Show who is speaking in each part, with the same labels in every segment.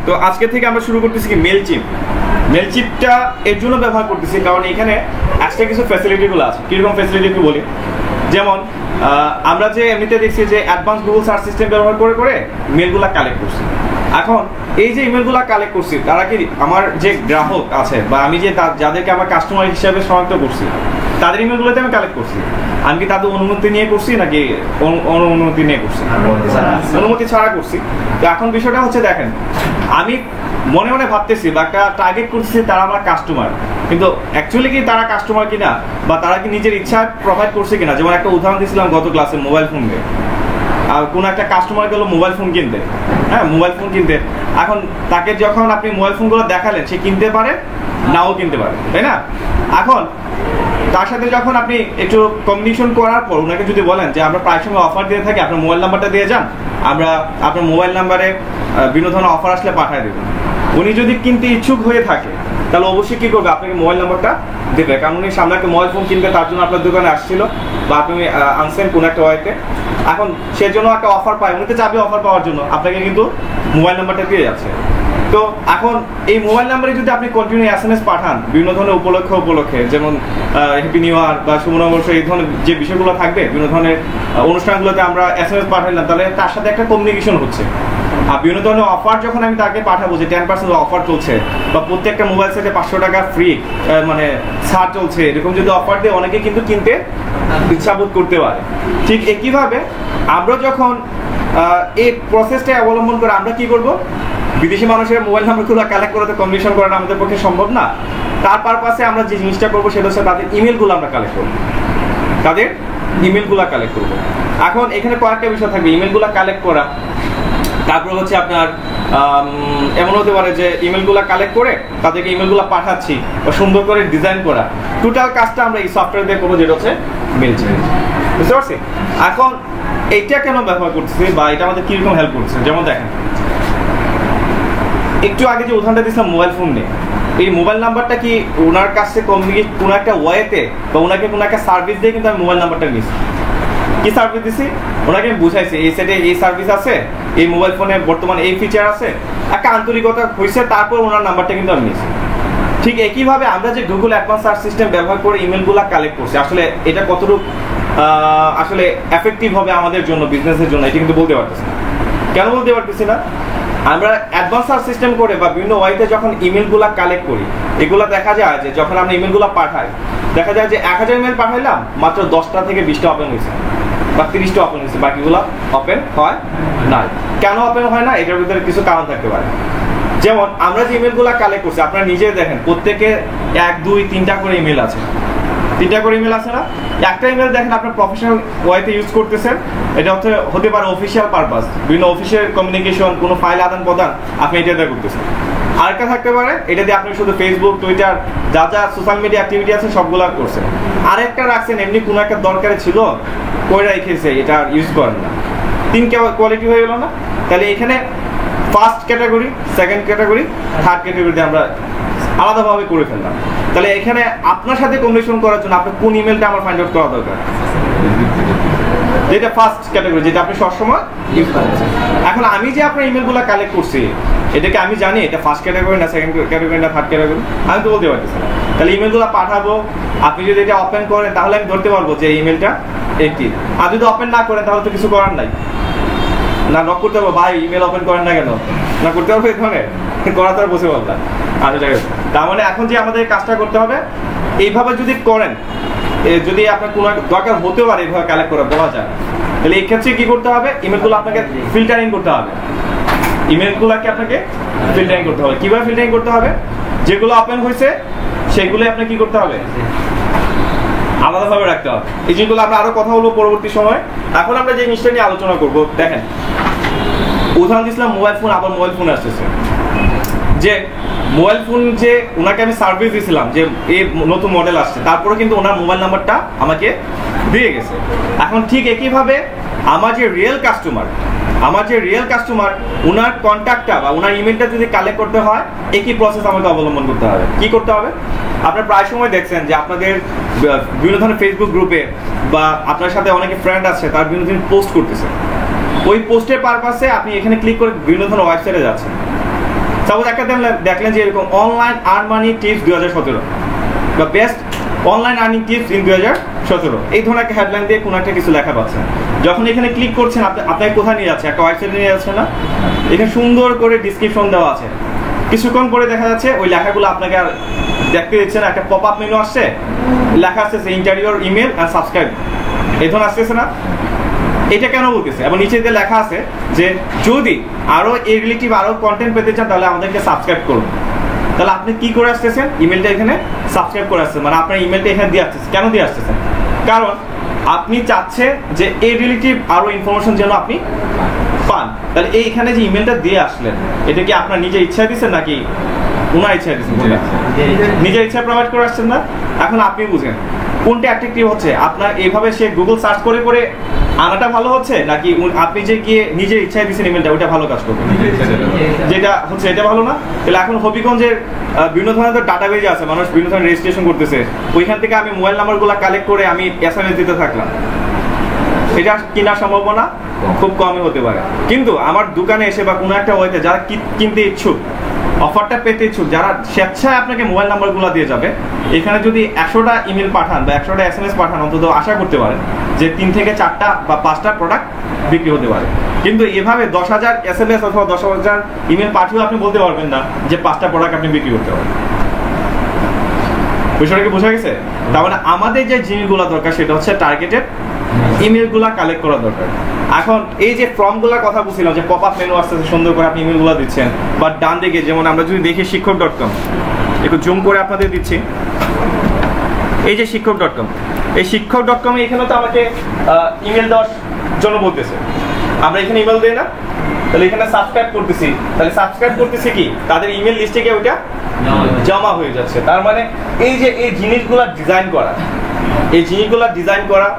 Speaker 1: তো আজকে থেকে আমরা শুরু করতেছি কি মেলচিপটা এর জন্য ব্যবহার করতেছি কারণ এখানে এক্সট্রা কিছু ফ্যাসিলিটিগুলো আছে। কীরকম ফ্যাসিলিটি একটু বলি। যেমন আমরা যে এমনিতে দেখছি যে অ্যাডভান্স গুগল সার্চ সিস্টেম ব্যবহার করে করে মেলগুলো কালেক্ট করছি। এখন এই যে ইমেলগুলো কালেক্ট করছি তারা কি আমার যে গ্রাহক আছে বা আমি যে যাদেরকে আমার কাস্টমার হিসাবে শনাক্ত করছি তাদের ইমেলগুলোতে আমি কালেক্ট করছি, আমি কি তাদের অনুমতি নিয়ে করছি নাকি অনুমতি নিয়ে করছি? অনুমতি ছাড়া করছি। তো এখন বিষয়টা হচ্ছে দেখেন, আমি মনে মনে ভাবতেছি বা একটা টার্গেট করতেছি তারা আমার কাস্টমার, কিন্তু অ্যাকচুয়ালি কি তারা কাস্টমার কিনা বা তারা কি নিজের ইচ্ছা প্রোভাইড করছে কিনা। যেমন একটা উদাহরণ দিয়েছিলাম গত ক্লাসে মোবাইল ফোন নিয়ে। আর কোনো একটা কাস্টমার গেল মোবাইল ফোন কিনতে, হ্যাঁ মোবাইল ফোন কিনতে, এখন তাকে যখন আপনি মোবাইল ফোনগুলো দেখালেন সে কিনতে পারে নাও কিনতে পারে, তাই না? এখন তার সাথে যখন আপনি একটু কমিউনিকেশন করার পর ওনাকে যদি বলেন যে আমরা প্রায় সময় অফার দিয়ে থাকি, আপনার মোবাইল নাম্বারটা দিয়ে যান, আমরা আপনার মোবাইল নাম্বারে বিভিন্ন ধরনের অফার আসলে পাঠিয়ে দেবেন। উনি যদি কিনতে ইচ্ছুক হয়ে থাকে তাহলে অবশ্যই কী করবে, আপনাকে মোবাইল নাম্বারটা দেবে। কারণ উনি সামনে একটা মোবাইল ফোন কিনবে, তার জন্য আপনার দোকানে আসছিল বা আপনি আনছেন কোনো একটা ওয়েতে, এখন সেই জন্য একটা অফার পায়, উনি তো চাবে অফার পাওয়ার জন্য আপনাকে কিন্তু মোবাইল নাম্বারটা দিয়ে যাচ্ছে। তো এখন এই মোবাইল নাম্বারে যদি আপনি কন্টিনিউ SMS পাঠান বিভিন্ন ধরনের উপলক্ষে, যেমন হ্যাপি নিউ ইয়ার বা শুভ নববর্ষ, এই ধরনের যে বিষয়গুলো থাকবে বিভিন্ন ধরনের অনুষ্ঠানগুলোতে আমরা SMS পাঠাইলাম, তাহলে তার সাথে একটা কমিউনিকেশন হচ্ছে। আর বিভিন্ন ধরনের অফার যখন আমি তাকে পাঠাবো যে 10% অফার চলছে বা প্রত্যেকটা মোবাইল সেটে 500 টাকা ফ্রি মানে ছাড় চলছে, এরকম যদি অফার দেয় অনেকে কিন্তু কিনতে ইচ্ছাবোধ করতে পারে। ঠিক একইভাবে আমরা যখন এই প্রসেসটা অবলম্বন করে আমরা কি করব, বিদেশি মানুষের মোবাইল নাম্বারগুলো কালেক্ট করে কমিউনিকেশন করাটা আমাদের পক্ষে সম্ভব না। তার পারপাসে আমরা যে জিনিসটা করবো সেটা হচ্ছে তাদের ইমেলগুলো আমরা কালেক্ট করবো, এখন এখানে কয়েকটা বিষয় থাকবে। ইমেলগুলো কালেক্ট করা, তারপর হচ্ছে আপনার এমন হতে পারে যে ইমেলগুলো কালেক্ট করে তাদেরকে ইমেলগুলো পাঠাচ্ছি বা সুন্দর করে ডিজাইন করা, টোটাল কাজটা আমরা এই সফটওয়্যার দিয়ে করবো, যেটা হচ্ছে মেলচিপ। বুঝতে পারছি? এখন এইটা কেন ব্যবহার করতেছি বা এটা আমাদের কিরকম হেল্প করছে, যেমন দেখেন একটু আগে যে উদাহরণটা দিয়েছিলাম মোবাইল ফোন নিয়ে, এই মোবাইল নাম্বারটা কি ওনার কাছে কমিউনিকেট কোনো একটা ওয়েতে বা ওনাকে কোনো একটা সার্ভিস দিয়ে কিন্তু আমি মোবাইল নাম্বারটা নিয়েছি। কি সার্ভিস দিছি? ওনাকে আমি বুঝাইছি এই সেটে এই সার্ভিস আছে, এই মোবাইল ফোনে বর্তমানে এই ফিচার আছে, একটা আন্তরিকতা হয়েছে, তারপর ওনার নাম্বারটা কিন্তু আমি নিয়েছি। ঠিক একইভাবে আমরা যে গুগল অ্যাডভান্স সার্চ সিস্টেম ব্যবহার করে ইমেলগুলো কালেক্ট করছি, আসলে এটা কতটুকু আসলে এফেক্টিভ হবে আমাদের জন্য, বিজনেসের জন্য, এটা কিন্তু বলতে পারতেছি না। কেন বলতে পারতেছি না? আমরা অ্যাডভান্স সার্চ সিস্টেম করে বা বিভিন্ন ওয়েতে যখন ইমেলগুলো কালেক্ট করি, এগুলো দেখা যায় যে যখন আমরা ইমেলগুলো পাঠাই, দেখা যায় যে 1000 ইমেল পাঠাইলাম মাত্র 10টা থেকে 20টা ওপেন হয়েছে বা 30টা ওপেন হয়েছে, বাকিগুলো ওপেন হয় না। কেন ওপেন হয় না? এটার ভিতরে কিছু কারণ থাকতে পারে। যেমন আমরা যে ইমেলগুলো কালেক্ট করছি, আপনারা নিজে দেখেন প্রত্যেকে 1, 2, 3টা করে ইমেল আছে, 3টা করে ইমেল আছে না? একটা ইমেল দেখেন আপনার প্রফেশনাল ওয়েতে ইউজ করতেছেন, এটা হতে পারে অফিসিয়াল পারপাস, বিভিন্ন অফিসের কমিউনিকেশন, কোনো ফাইল আদান প্রদান আপনি এটা দিয়ে করতেছেন। আরেকটা থাকতে পারে এটা দিয়ে আপনি শুধু ফেসবুক, টুইটার, যা যা সোশ্যাল মিডিয়া অ্যাক্টিভিটি আছে সবগুলো করছেন। আরেকটা রাখছেন এমনি কোনো একটা দরকারে ছিল কইরা রেখেছে, এটা ইউজ করেন না। 3 কোয়ালিটি হয়ে গেল না? তাহলে এখানে first category, second category, third ক্যাটাগরিতে আমরা আলাদাভাবে করে ফেললাম। তাহলে এখানে আপনার সাথে কমিউনিকেশন করার জন্য আপনার কোন ইমেলটা আমার ফাইন্ড আউট করা দরকার, যেটা ফার্স্ট ক্যাটাগরি, যেটা আপনি সবসময় ইউজ করছেন। এখন আমি যে আপনার ইমেলগুলো কালেক্ট করছি, এটাকে আমি জানি এটা ফার্স্ট ক্যাটাগরি না সেকেন্ড ক্যাটাগরি না থার্ড ক্যাটাগরি, আমি তো বলতে পারতেছি না। তাহলে ইমেলগুলো পাঠাবো, আপনি যদি এটা ওপেন করেন তাহলে আমি ধরতে পারবো যে ইমেলটা একটি। আর যদি ওপেন না করেন তাহলে তো কিছু করার নাই, না নক করতে পারবো, ভাই ইমেল ওপেন করেন না কেন, না করতে পারবো, এখানে করা তো আর বসে বললাম। তার মানে এখন যে আমাদের কাজটা করতে হবে, এইভাবে যদি করেন, যদি আপনার কোনো দরকার হতে পারে এইভাবে কালেক্ট করে বলা যায়, তাহলে এই ক্ষেত্রে কি করতে হবে, ইমেলগুলো আপনাকে ফিল্টারিং করতে হবে। ইমেলগুলোকে আপনাকে ফিল্টারিং করতে হবে। কিভাবে ফিল্টারিং করতে হবে? যেগুলো ওপেন হয়েছে সেগুলো আপনাকে কি করতে হবে, আলাদাভাবে রাখতে হবে। এই জিনিসগুলো আমরা আরো কথা বলবো পরবর্তী সময়। এখন আমরা যে জিনিসটা নিয়ে আলোচনা করবো, দেখেন উদাহরণ দিয়েছিলাম মোবাইল ফোন, আবার মোবাইল ফোন আসতেছে, যে মোবাইল ফোন যে ওনাকে আমি সার্ভিস দিয়েছিলাম যে এই নতুন মডেল আসছে, তারপরে কিন্তু ওনার মোবাইল নাম্বারটা আমাকে দিয়ে গেছে। এখন ঠিক একইভাবে আমার যে রিয়েল কাস্টমার ওনার কন্ট্যাক্টটা বা ওনার ইমেলটা যদি কালেক্ট করতে হয়, একই প্রসেস আমাকে অবলম্বন করতে হবে। কি করতে হবে? আপনারা প্রায় সময় দেখছেন যে আপনাদের বিভিন্ন ধরনের ফেসবুক গ্রুপে বা আপনার সাথে অনেকে ফ্রেন্ড আছে, তার বিভিন্ন দিন পোস্ট করতেছে। ওই পোস্টের পারপাসে আপনি এখানে ক্লিক করে বিভিন্ন ধরনের ওয়েবসাইটে যাচ্ছেন। সাপোজ একটা দেখলেন যে এরকম অনলাইন আর্নিং টিপস 2017 বা best online earning tips in 2017, এই ধরনের একটা হেডলাইন দিয়ে কোনো একটা কিছু লেখা পাচ্ছেন। যখন এখানে ক্লিক করছেন আপনাকে কোথায় নিয়ে যাচ্ছে? একটা ওয়েবসাইটে নিয়ে যাচ্ছে না? এখানে সুন্দর করে ডিসক্রিপশন দেওয়া আছে। কিছুক্ষণ পরে দেখা যাচ্ছে ওই লেখাগুলো আপনাকে আর দেখতে দিচ্ছে না, একটা পপ আপ মেনু আসছে, লেখা আসতেছে ইন্টারিয়র ইমেল অ্যান্ড সাবস্ক্রাইব, এই ধরনের আসতেছে না? এটা কেন বলতেছে? এবং নিচে যে লেখা আছে যে যদি আরো এই রিলেটিভ আরো কন্টেন্ট পেতে চান তাহলে আমাদেরকে সাবস্ক্রাইব করুন। তাহলে আপনি কি করে আসতেছেন? ইমেলটা এখানে সাবস্ক্রাইব করে আসছেন, মানে আপনার ইমেলটা এখানে দিয়ে আসতেছেন। কেন দিয়ে আসতেছেন? কারণ আপনি চাচ্ছেন যে এই রিলেটিভ আরো ইনফরমেশন যেন আপনি পান। তাহলে এইখানে যে ইমেলটা দিয়ে আসলেন, এটা কি আপনার নিজের ইচ্ছা দিচ্ছেন নাকি ওনার ইচ্ছা দিচ্ছেন? নিজের ইচ্ছা প্রোভাইড করে আসছেন না? এখন আপনি বুঝেন কোনটা অ্যাট্রাকটিভ হচ্ছে। আপনার এইভাবে সে গুগল সার্চ করে করে আনাটা ভালো হচ্ছে, নাকি আপনি যে গিয়ে নিজের ইচ্ছায় দিচ্ছেন ইমেলটা, ওইটা ভালো কাজ করবে? যেটা হচ্ছে এটা ভালো না? তাহলে এখন হবিগঞ্জের বিভিন্ন ধরনের ডাটাবেজ আছে, মানুষ বিভিন্ন ধরনের রেজিস্ট্রেশন করতেছে, ওইখান থেকে আমি মোবাইল নাম্বারগুলো কালেক্ট করে আমি এসএমএস দিতে থাকলাম, এটা কেনার সম্ভাবনা খুব কমই হতে পারে। কিন্তু আমার দোকানে এসে বা কোনো একটা ওয়েতে যারা কিনতে ইচ্ছুক, অফারটা পেতে ইচ্ছুক, যারা স্বেচ্ছায় আপনাকে মোবাইল নাম্বারগুলো দিয়ে যাবে, এখানে যদি 100টা ইমেল পাঠান বা 100টা এসএমএস পাঠান, অন্তত আশা করতে পারেন যে 3 থেকে 4টা বা 5টা প্রোডাক্ট বিক্রি হতে পারে। কিন্তু এভাবে 10,000 এসএমএস অথবা 10,000 ইমেল পাঠিয়েও আপনি বলতে পারবেন না যে 5টা প্রোডাক্ট আপনি বিক্রি করতে পারেন। বিষয়টা কি বোঝা গেছে? তার মানে আমাদের যে জিনিসগুলো দরকার সেটা হচ্ছে টার্গেটেড ইমেলগুলো কালেক্ট করা দরকার। এখন এই যে ফর্মগুলোর কথা বলছিলাম যে পপ আপ মেনু আসতেছে, সুন্দর করে আপনি ইমেলগুলো দিচ্ছেন, বা ডান দিকে যেমন আমরা যদি দেখি শিক্ষক.com, একটু জুম করে আপনাদের দিচ্ছি, এই যে শিক্ষক.com, এই শিক্ষক.com এখানে তো আমাকে ইমেল দেওয়ার জন্য বলতেছে, আমরা এখানে ইমেল দিই না? তাহলে এখানে সাবস্ক্রাইব করতেছি, তাহলে সাবস্ক্রাইব করতেছি কি তাদের ইমেল লিস্টে গিয়ে ওইটা জমা হয়ে যাচ্ছে। তার মানে এই যে এই জিনিসগুলো ডিজাইন করা, এই জিনিসগুলো ডিজাইন করা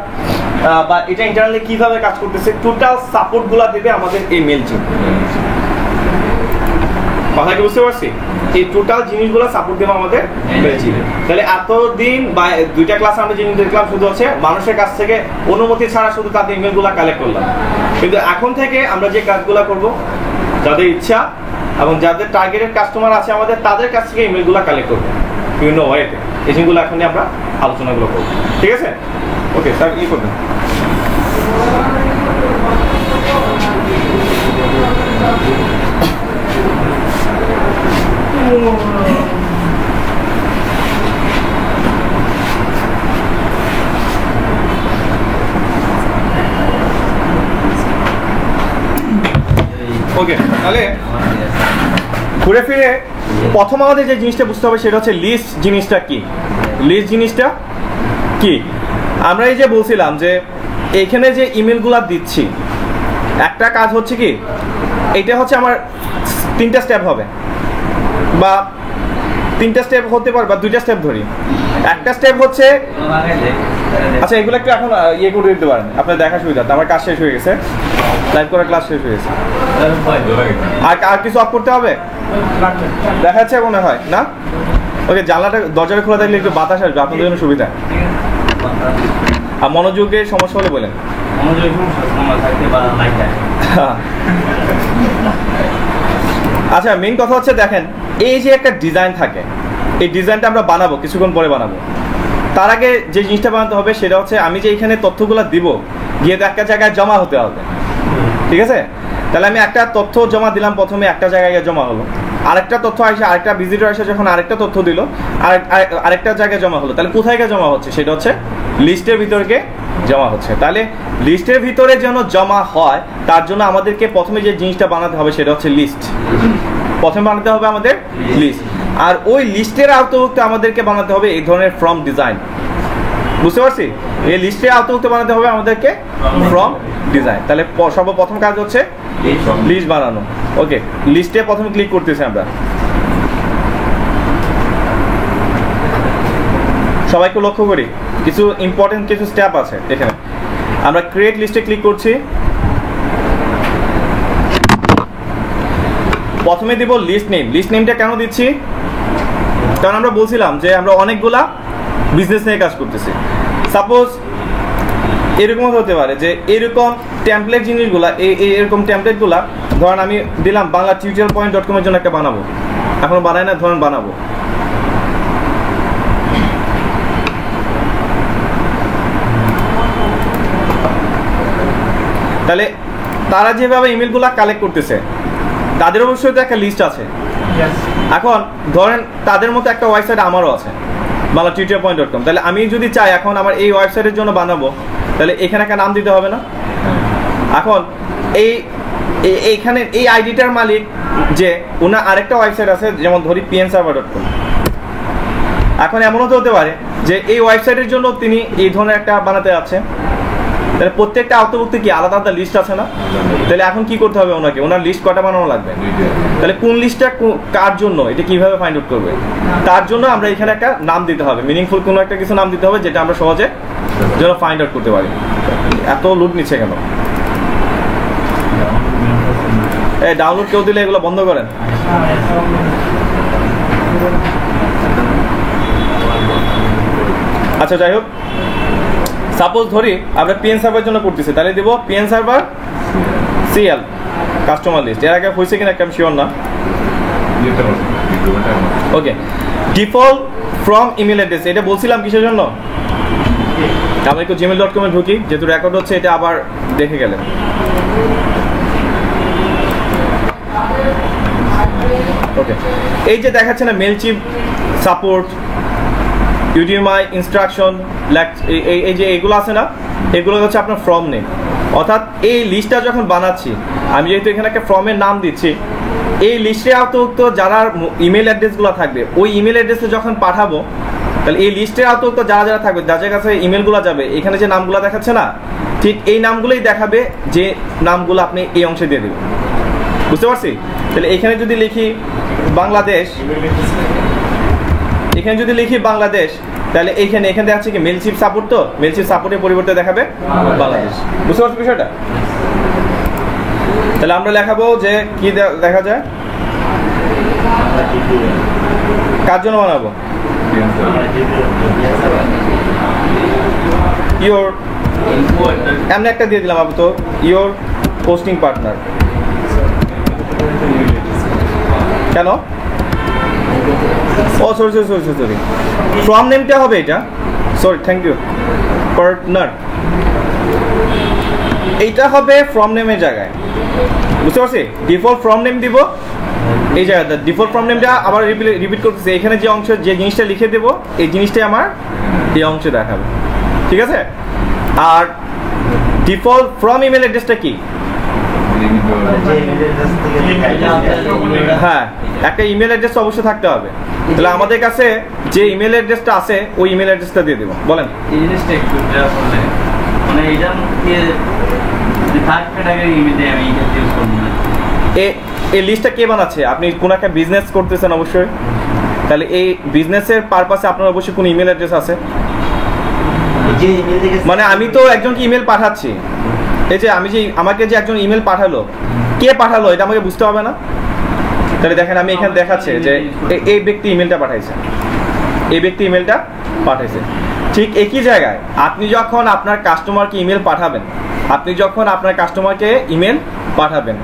Speaker 1: বা এটা ইন্টারনালি কিভাবে কাজ করতেছে, টোটাল সাপোর্টগুলো দেবে আমাদের এই মেল টিম। কথা কি বুঝতে পারছি? এই টোটাল জিনিসগুলো সাপোর্ট দেবে আমাদের মেল টিম। তাহলে এতদিন বা 2টা ক্লাস আমরা জিনিস দেখলাম শুধু হচ্ছে মানুষের কাছ থেকে অনুমতি ছাড়া শুধু তাদের ইমেলগুলো কালেক্ট করলাম। কিন্তু এখন থেকে আমরা যে কাজগুলো করব, যাদের ইচ্ছা এবং যাদের টার্গেটেড কাস্টমার আছে আমাদের, তাদের কাছ থেকে ইমেলগুলো কালেক্ট করবো বিভিন্ন ওয়েতে। এই জিনিসগুলো এখনই আমরা আলোচনাগুলো করবো, ঠিক আছে? ওকে স্যার, ই করবেন। ওকে, তাহলে ঘুরে ফিরে প্রথম আমাদের যে জিনিসটা বুঝতে হবে সেটা হচ্ছে লিস্ট জিনিসটা কি। লিস্ট জিনিসটা কি? আমরা এই যে বলছিলাম যে এখানে যে ইমেলগুলো দিচ্ছি, একটা কাজ হচ্ছে কি, এটা হচ্ছে আমার 3টা স্টেপ হবে বা 3টা স্টেপ হতে পারে বা 2টা স্টেপ ধরি। একটা স্টেপ হচ্ছে, আচ্ছা এগুলো একটু এখন ইয়ে করে দিতে পারেন, আপনার দেখা সুবিধা। আমার কাজ শেষ হয়ে গেছে, লাইভ করার ক্লাস শেষ হয়ে গেছে। আর কিছু অফ করতে হবে দেখা যাচ্ছে মনে হয় না? ওকে, জানলাটা দরজাটা খোলা থাকলে একটু বাতাস আসবে, আপনাদের জন্য সুবিধা। আর মনোযোগের সমস্যা হলে বলেন। আচ্ছা, মেইন কথা হচ্ছে দেখেন, এই যে একটা ডিজাইন থাকে, এই ডিজাইনটা আমরা বানাবো, কিছুক্ষণ পরে বানাবো। তার আগে যে জিনিসটা বানাতে হবে সেটা হচ্ছে আমি যে এখানে তথ্যগুলো দিব, গিয়ে তো একটা জায়গায় জমা হতে হবে, ঠিক আছে? তাহলে আমি একটা তথ্য জমা দিলাম, প্রথমে একটা জায়গায় জমা হলো, আরেকটা তথ্য আসে, আরেকটা ভিজিটর আসে যখন আরেকটা তথ্য দিল, আরেকটা জায়গায় জমা হলো। তাহলে কোথায় জমা হচ্ছে? সেটা হচ্ছে লিস্টের ভিতরকে জমা হচ্ছে। তাহলে লিস্টের ভিতরে যেন জমা হয় তার জন্য আমাদেরকে প্রথমে যে জিনিসটা বানাতে হবে সেটা হচ্ছে লিস্ট। প্রথমে বানাতে হবে আমাদের লিস্ট, আর ওই লিস্টের আওতাভুক্ত আমাদেরকে বানাতে হবে এই ধরনের ফর্ম ডিজাইন। বুঝতে পারছি? এই লিস্টের আওতাভুক্ত বানাতে হবে আমাদেরকে ফর্ম ডিজাইন। তাহলে সর্বপ্রথম কাজ হচ্ছে লিস্ট বানানো। ওকে, লিস্টে প্রথমে ক্লিক করতেছি আমরা। সবাইকে লক্ষ্য করি, কিছু ইম্পর্টেন্ট কিছু স্টেপ আছে এখানে। আমরা ক্রিয়েট লিস্টে ক্লিক করছি, প্রথমে দিব লিস্ট নেম। লিস্ট নেমটা কেন দিচ্ছি? কারণ আমরা বলছিলাম যে আমরা অনেকগুলা বিজনেস নিয়ে কাজ করতেছি। সাপোজ এরকম হতে পারে যে এরকম টেমপ্লেট জিনিসগুলা, এরকম টেমপ্লেটগুলা ধরেন আমি দিলাম bangla-tutorial.com এর জন্য একটা বানাবো, এখন বানাই না, ধরেন বানাবো। তাহলে তারা যেভাবে ইমেলগুলো কালেক্ট করতেছে তাদের অবশ্যই তো একটা লিস্ট আছে। এখন ধরেন তাদের মতো একটা ওয়েবসাইট আমারও আছে, bangla-tutorial.com। তাহলে আমি যদি চাই এখন আমার এই ওয়েবসাইটের জন্য বানাবো, তাহলে এখানে একটা নাম দিতে হবে না? এখন এইখানে এই আইডিটার মালিক যে ওনার আরেকটা ওয়েবসাইট আছে, যেমন ধরি pnserver.com। এখন এমনও তো হতে পারে যে এই ওয়েবসাইটের জন্য তিনি এই ধরনের একটা বানাতে যাচ্ছে, তাহলে প্রত্যেকটা আওতাভুক্ত কি আলাদা আলাদা লিস্ট আছে না? তাহলে এখন কি করতে হবে ওনাকে, ওনার লিস্ট কটা বানানো লাগবে? তাহলে কোন লিস্টটা কার জন্য, এটা কিভাবে ফাইন্ড আউট করবে? তার জন্য আমরা এখানে একটা নাম দিতে হবে, মিনিংফুল কোনো একটা কিছু নাম দিতে হবে যেটা আমরা সহজে যেন ফাইন্ড আউট করতে পারি। এত লুট নিচ্ছে কেন? এই ডাউনলোড কেউ দিলে এগুলো বন্ধ করেন। আচ্ছা যাই হোক, সাপোজ ধরি আমরা pnserver জন্য করতেছি, তাহলে দেব pnserver CL কাস্টমার লিস্ট। এর আগে হয়েছে কিনা একটা আমি শিওর না। ওকে, ডিফল্ট ফ্রম ইমেল অ্যাড্রেস, এটা বলছিলাম কিসের জন্য? আমরা একটু gmail.com এ ঢুকি, যেহেতু রেকর্ড হচ্ছে এটা আবার দেখে গেলেন। ওকে, এই যে দেখাচ্ছে না মেলচিপ সাপোর্ট, ইউডিএমআই ইনস্ট্রাকশন, এই যে এগুলো আছে না, এগুলো হচ্ছে আপনার ফর্ম নেম। অর্থাৎ এই লিস্টটা যখন বানাচ্ছি, আমি যেহেতু এখানে একটা ফর্মের নাম দিচ্ছি, এই লিস্টে আওতাভুক্ত যারা ইমেল অ্যাড্রেসগুলো থাকবে, ওই ইমেল অ্যাড্রেসে যখন পাঠাবো, তাহলে এই লিস্টের আওতাভুক্ত যারা যারা থাকবে, যাদের কাছে ইমেলগুলো যাবে, এখানে যে নামগুলো দেখাচ্ছে না, ঠিক এই নামগুলোই দেখাবে যে নামগুলো আপনি এই অংশে দিয়ে দেবেন। বুঝতে পারছি? তাহলে এখানে যদি লিখি বাংলাদেশ, এখানে যদি লিখি বাংলাদেশ, তাহলে এখানে দেখাচ্ছে কি মেলচিপ সাপোর্ট, তো মেলচিপ সাপোর্টের পরিবর্তে দেখাবে বাংলাদেশ। বুঝতে পারছো বিষয়টা? তাহলে আমরা লেখাবো যে কি দেখা যায়, কার জন্য বানাবো? ইওর, এমনি একটা দিয়ে দিলাম আপাতত, ইওর পোস্টিং পার্টনার। কেন? ও সরি, ফ্রম নেমটা হবে এটা, সরি, থ্যাংক ইউ, পার্টনার এইটা হবে ফ্রম নেমের জায়গায়। বুঝতে পারছি? ডিফল্ট ফ্রম নেম দিব এই জায়গাটা, ডিফল্ট ফ্রম নেমটা আবার রিপিট করতেছে, এখানে যে অংশ যে জিনিসটা লিখে দেব এই জিনিসটাই আমার এই অংশে দেখাবে। ঠিক আছে? আর ডিফল্ট ফ্রম ইমেল অ্যাড্রেসটা কি? হ্যাঁ, একটা ইমেল অ্যাড্রেস অবশ্যই থাকতে হবে। তাহলে আমাদের কাছে যে ইমেল অ্যাড্রেসটা আছে ওই ইমেল অ্যাড্রেসটা দিয়ে দেবো। বলেন।
Speaker 2: এই জিনিসটা একটু বললে মানে এটা থার্ড ক্যাটাগরি ইমেল দিয়ে আমি এটা ইউজ করব না।
Speaker 1: এই লিস্টটা কে বানাচ্ছে? আপনি কোন একটা বিজনেস করতেছেন অবশ্যই, তাহলে এই বিজনেসের পারপাসে আপনার অবশ্যই কোন ইমেল অ্যাড্রেস আছে। মানে আমি তো একজনকে ইমেল পাঠাচ্ছি, এই যে আমি যে আমাকে যে একজন ইমেল পাঠালো, কে পাঠালো এটা আমাকে বুঝতে হবে না? তাহলে দেখেন আমি এখানে দেখাচ্ছে যে এই ব্যক্তি ইমেলটা পাঠাইছে, এই ব্যক্তি ইমেলটা পাঠাইছে। ঠিক একই জায়গায় আপনি যখন আপনার কাস্টমারকে ইমেল পাঠাবেন, আপনি যখন আপনার কাস্টমারকে ইমেল পাঠাবেন,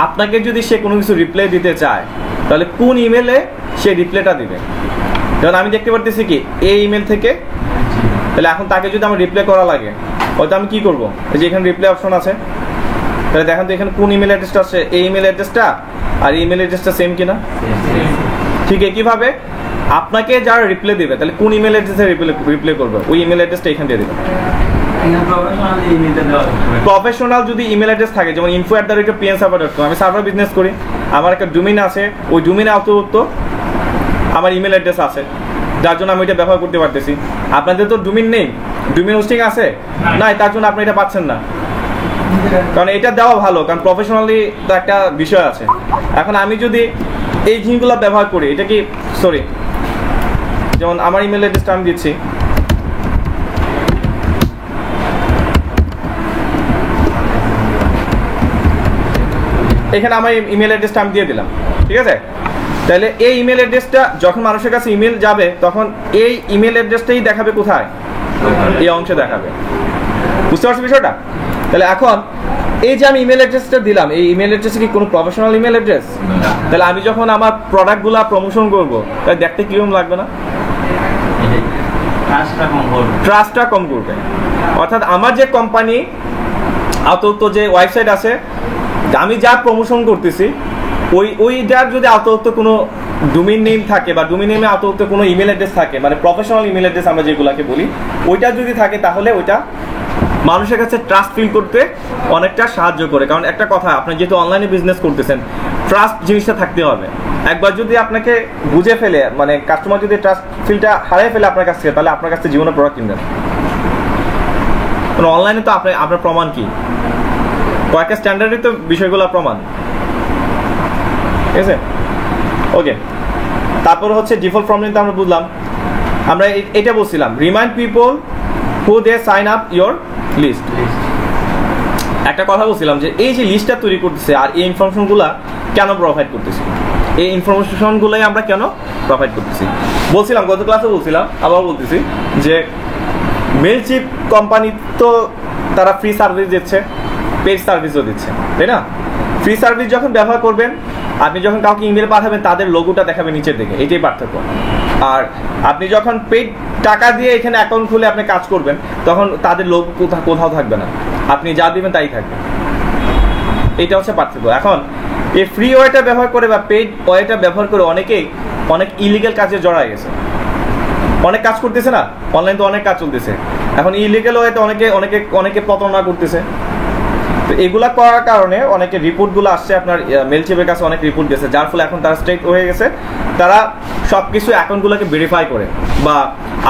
Speaker 1: আপনাকে যদি সে কোনো কিছু রিপ্লাই দিতে চায়, তাহলে কোন ইমেলে সে রিপ্লাইটা দিবে? কারণ আমি দেখতে পারতেছি কি এই ইমেল থেকে, তাহলে এখন তাকে যদি আমার রিপ্লাই করা লাগে, হয়তো আমি কি করবো, এই যে এখানে রিপ্লাই অপশন আছে, তাহলে দেখেন তো এখানে কোন ইমেল অ্যাড্রেসটা আছে, এই ইমেল অ্যাড্রেসটা আর ইমেল অ্যাড্রেসটা সেম কিনা। ঠিক একইভাবে আপনাকে যারা রিপ্লাই দেবে, তাহলে কোন ইমেল অ্যাড্রেসে রিপ্লাই করবে, ওই ইমেল অ্যাড্রেসটা এখানে দিয়ে দেবে। প্রফেশনাল যদি ইমেল অ্যাড্রেস থাকে, যেমন info@pnserver.com, আমি সার্ভার বিজনেস করি, আমার একটা ডোমেইন আছে, ওই ডোমেইনে আওতাভুক্ত আমার ইমেল অ্যাড্রেস আছে, যার জন্য আমি এটা ব্যবহার করতে পারতেছি। আপনাদের তো ডোমেইন নেই, ডোমেইন হোস্টিং আছে নাই, তার জন্য আপনি এটা পাচ্ছেন না। কারণ এটা দেওয়া ভালো, কারণ প্রফেশনালি তো একটা বিষয় আছে। এখন আমি যদি এই জিনিসগুলো ব্যবহার করি, এটা কি সরি, যেমন আমার ইমেল অ্যাড্রেসটা আমি দিচ্ছি, এখানে আমার ইমেল অ্যাড্রেসটা আমি দিয়ে দিলাম। ঠিক আছে? তাহলে এই ইমেল অ্যাড্রেসটা যখন মানুষের কাছে ইমেল যাবে, তখন এই ইমেল অ্যাড্রেসটাই দেখাবে কোথায়, এই অংশে দেখাবে। বুঝতে পারছো বিষয়টা? তাহলে এখন এই যে আমি ইমেল অ্যাড্রেসটা দিলাম, এই ইমেল অ্যাড্রেসে কি কোনো প্রফেশনাল ইমেল অ্যাড্রেস? তাহলে আমি যখন আমার প্রোডাক্টগুলো প্রমোশন করব তাহলে দেখতে কিরকম লাগবে না? ট্রাস্টটা কম করবে। অর্থাৎ আমার যে কোম্পানি আপাতত যে ওয়েবসাইট আছে, আমি যা প্রমোশন করতেছি ওইটার যদি আপাতত কোনো ডোমেইন নেম থাকে বা ডোমেইন নেমে আপাতত কোনো ইমেল অ্যাড্রেস থাকে, মানে প্রফেশনাল ইমেল অ্যাড্রেস আমরা যেগুলোকে বলি, ওইটা যদি থাকে তাহলে ওইটা মানুষের কাছে ট্রাস্ট ফিল করতে অনেকটা সাহায্য করে। কারণ একটা কথা, আপনি যেহেতু অনলাইনে বিজনেস করতেছেন, ট্রাস্ট জিনিসটা থাকতে হবে। একবার যদি আপনাকে বুঝে ফেলে, মানে কাস্টমার যদি ট্রাস্ট ফিলটা হারিয়ে ফেলে আপনার কাছ থেকে, তাহলে আপনার কাছ থেকে জীবনে প্রোডাক্ট কিনবেন। কারণ অনলাইনে তো আপনার প্রমাণ কি, কয়েকটা স্ট্যান্ডার্ডই তো বিষয়গুলো প্রমাণ, ঠিক আছে? ওকে, তারপর হচ্ছে ডিফল্ট ফর্ম নিতে আমরা বুঝলাম। আমরা এটা বলছিলাম, remind people who they sign up your list. একটা কথা বলছিলাম যে এই যে লিস্টটা তৈরি করতেছে আর এই ইনফরমেশনগুলো কেন প্রোভাইড করতেছি, এই ইনফরমেশনগুলোই আমরা কেন প্রোভাইড করতেছি বলছিলাম, গত ক্লাসে বলছিলাম, আবার বলতেছি যে মেলচিপ কোম্পানি তো তারা ফ্রি সার্ভিস দিচ্ছে, পেড সার্ভিসও দিচ্ছে, তাই না? ফ্রি সার্ভিস যখন ব্যবহার করবেন, আপনি যখন কাউকে ইমেল পাঠাবেন তাদের লোগোটা দেখাবে নিচের দিকে, এটাই পার্থক্য। আর আপনি যখন পেড টাকা দিয়ে এখানে অ্যাকাউন্ট খুলে আপনি কাজ করবেন, তখন তাদের লোগো কোথাও থাকবে না, আপনি যা দিবেন তাই থাকবে। এটা হচ্ছে পার্থক্য। এখন এই ফ্রি ওয়েটা ব্যবহার করে বা পেড ওয়েটা ব্যবহার করে অনেকেই অনেক ইলিগাল কাজে জড়ায় গেছে, অনেক কাজ করতেছে না, অনলাইন তো অনেক কাজ চলতেছে। এখন ইলিগাল ওয়েতে অনেকে প্রতারণা করতেছে। তো এগুলা করার কারণে অনেকে রিপোর্টগুলো আসছে, আপনার মেলচিপের কাছে অনেক রিপোর্ট গেছে, যার ফলে এখন তারা স্ট্রিক্ট হয়ে গেছে। তারা সব কিছু অ্যাকাউন্টগুলোকে ভেরিফাই করে, বা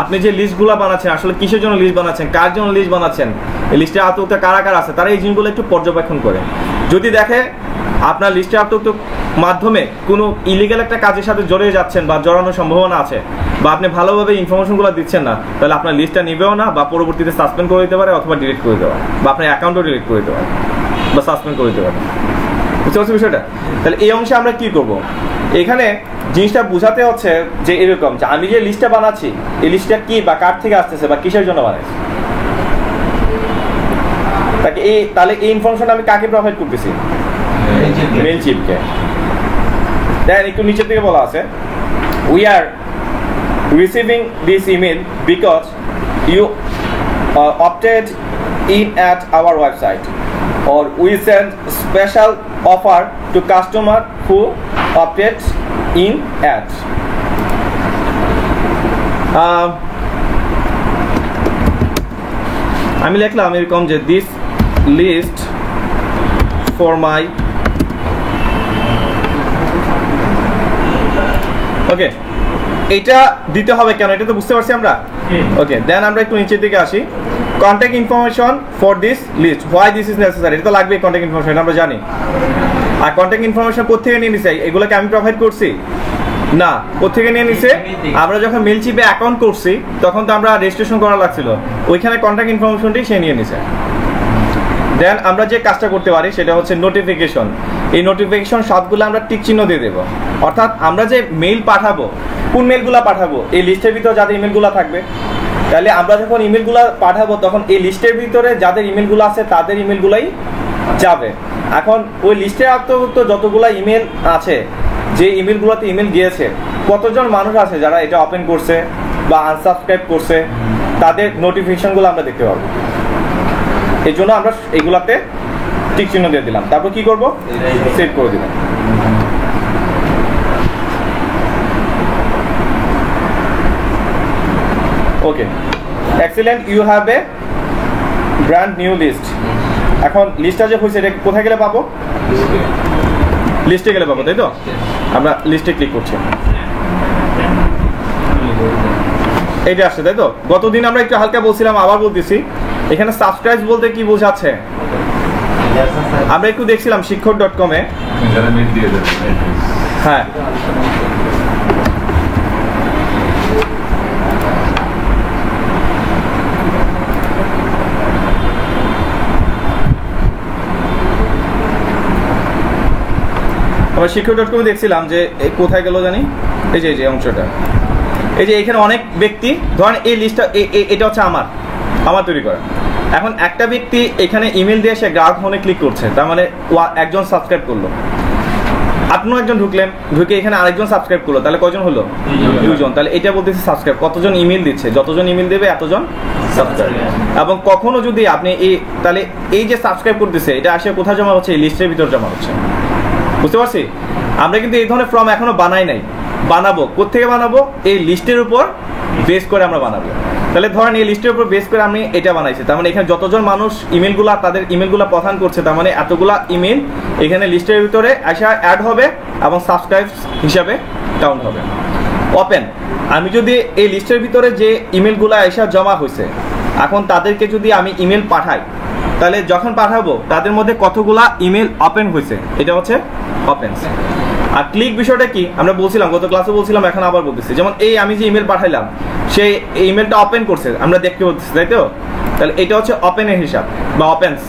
Speaker 1: আপনি যে লিস্টগুলো বানাচ্ছেন আসলে কিসের জন্য লিস্ট বানাচ্ছেন, কার জন্য লিস্ট বানাচ্ছেন, এই লিস্টে আতঙ্ক কারা কারা আছে, তারা এই জিনিসগুলো একটু পর্যবেক্ষণ করে। যদি দেখে আপনার লিস্টে আতঙ্ক মাধ্যমে কোনো ইলিগাল একটা কাজের সাথে জড়িয়ে যাচ্ছেন বা জড়ানোর সম্ভাবনা আছে, বা আপনি ভালোভাবে ইনফরমেশনগুলো দিচ্ছেন না, তাহলে আপনার লিস্টটা নিবেও না, বা পরবর্তীতে সাসপেন্ড করে দিতে পারে, অথবা ডিলিট করে দেওয়া, বা আপনার অ্যাকাউন্টও ডিলিট করে দিতে পারে, বা সাসপেন্ড করে দিতে পারে। বুঝতে পারছি বিষয়টা? তাহলে এই অংশে আমরা কি করব, এখানে জিনিসটা বোঝাতে হচ্ছে যে এরকম যে আমি যে লিস্টটা বানাচ্ছি, এই লিস্টটা কি বা কার থেকে আসতেছে বা কিসের জন্য বানাচ্ছি, তাহলে এই ইনফরমেশন আমি কাকে প্রোভাইড করতেছি? মেলচিপকে। দেন একটু নিচের দিকে বলা আছে, we are receiving this email because you opted in at our website, or we send special offer to customer who opted in at. আমি লিখলাম এরকম যে দিস লিস্ট ফর মাই, ওকে, এটা দিতে হবে কেন, এটা তো বুঝতে পারছি আমরা। ওকে, দেন আমরা একটু নিচের দিকে আসি, contact information for this list, why this is necessary, এটা তো লাগবে কন্ট্যাক্ট ইনফরমেশন, আমরা জানি। আর কন্ট্যাক্ট ইনফরমেশন কোথেকে নিয়ে নিছে, এগুলোকে আমি প্রোভাইড করছি না, কোথেকে নিয়ে নিছে? আমরা যখন মেলচিপে অ্যাকাউন্ট করছি তখন তো আমরা রেজিস্ট্রেশন করা লাগছিল, ওইখানে কন্ট্যাক্ট ইনফরমেশনটি সে নিয়ে নিছে। দেন আমরা যে কাজটা করতে পারি সেটা হচ্ছে নোটিফিকেশন। এই নোটিফিকেশন সবগুলো আমরা টিক চিহ্ন দিয়ে দেবো, অর্থাৎ আমরা যে মেইল পাঠাবো, কোন মেলগুলো পাঠাবো, এই লিস্টের ভিতরে যাদের ইমেলগুলো থাকবে, তাহলে আমরা যখন ইমেলগুলো পাঠাবো তখন এই লিস্টের ভিতরে যাদের ইমেলগুলো আছে তাদের ইমেলগুলোই যাবে। এখন ওই লিস্টের অন্তর্ভুক্ত যতগুলো ইমেল আছে, যে ইমেলগুলোতে ইমেল গিয়েছে, কতজন মানুষ আছে যারা এটা ওপেন করছে বা আনসাবস্ক্রাইব করছে, তাদের নোটিফিকেশনগুলো আমরা দেখতে পাবো। এই জন্য আমরা এগুলাতে টিক চিহ্ন দিয়ে দিলাম, তারপর কি করব, সেভ করে দিলাম। Okay, excellent, you have a brand new list. এখন লিস্টটা যে হয়েছে এটা কোথায় গেলে পাবো? লিস্টে গেলে পাবো, তাই তো? আমরা লিস্টে ক্লিক করছি, এইটা আসছে, তাই তো? গতদিন আমরা একটু হালকা বলছিলাম, আবার বলতেছি, এখানে সাবস্ক্রাইব বলতে কি বোঝাচ্ছে আমরা একটু দেখছিলাম শিক্ষক.com এ। হ্যাঁ, আমরা শিক্ষক.com দেখছিলাম যে কোথায় গেল জানি, এই যে অংশটা, এই যে এখানে অনেক ব্যক্তি, ধরেন এই লিস্টটা এটা হচ্ছে আমার তৈরি করা, এখন একটা ব্যক্তি এখানে ইমেল দিয়ে সে গ্রাহক ফোনে ক্লিক করছে, তার মানে একজন সাবস্ক্রাইব করলো, আপনিও একজন ঢুকলেন, ঢুকে এখানে আরেকজন সাবস্ক্রাইব করলো, তাহলে কয়জন হলো? 2 জন। তাহলে এটা বলতেছে সাবস্ক্রাইব, কতজন ইমেল দিচ্ছে, যতজন ইমেল দেবে এতজন সাবস্ক্রাইব। এবং কখনো যদি আপনি তাহলে এই যে সাবস্ক্রাইব করতেছে এটা আসে কোথায় জমা হচ্ছে? এই লিস্টের ভিতর জমা হচ্ছে। বুঝতে পারছি? আমরা কিন্তু এই ধরনের ফর্ম এখনো বানাই নাই, বানাবো। কোত্থেকে বানাবো? এই লিস্টের উপর বেস করে আমরা বানাবো। তাহলে ধরেন এই লিস্টের উপর বেস করে আমি এটা বানাইছি, তার মানে এখানে যতজন মানুষ ইমেলগুলা তাদের ইমেলগুলা প্রদান করছে, তার মানে এতগুলা ইমেল এখানে লিস্টের ভিতরে আসা অ্যাড হবে এবং সাবস্ক্রাইব হিসাবে কাউন্ট হবে। ওপেন, আমি যদি এই লিস্টের ভিতরে যে ইমেলগুলা এসা জমা হয়েছে, এখন তাদেরকে যদি আমি ইমেল পাঠাই, তাহলে যখন পাঠাবো তাদের মধ্যে কতগুলা ইমেল ওপেন হয়েছে, এটা হচ্ছে ওপেনস। আর ক্লিক বিষয়টা কি আমরা বলছিলাম, গত ক্লাসে বলছিলাম, এখন আবার বলতেছি। যেমন এই আমি যে ইমেল পাঠাইলাম, সেই ইমেলটা ওপেন করছে, আমরা দেখতে পাচ্ছি, তাই তো? তাহলে এটা হচ্ছে ওপেনের হিসাব বা ওপেন্স।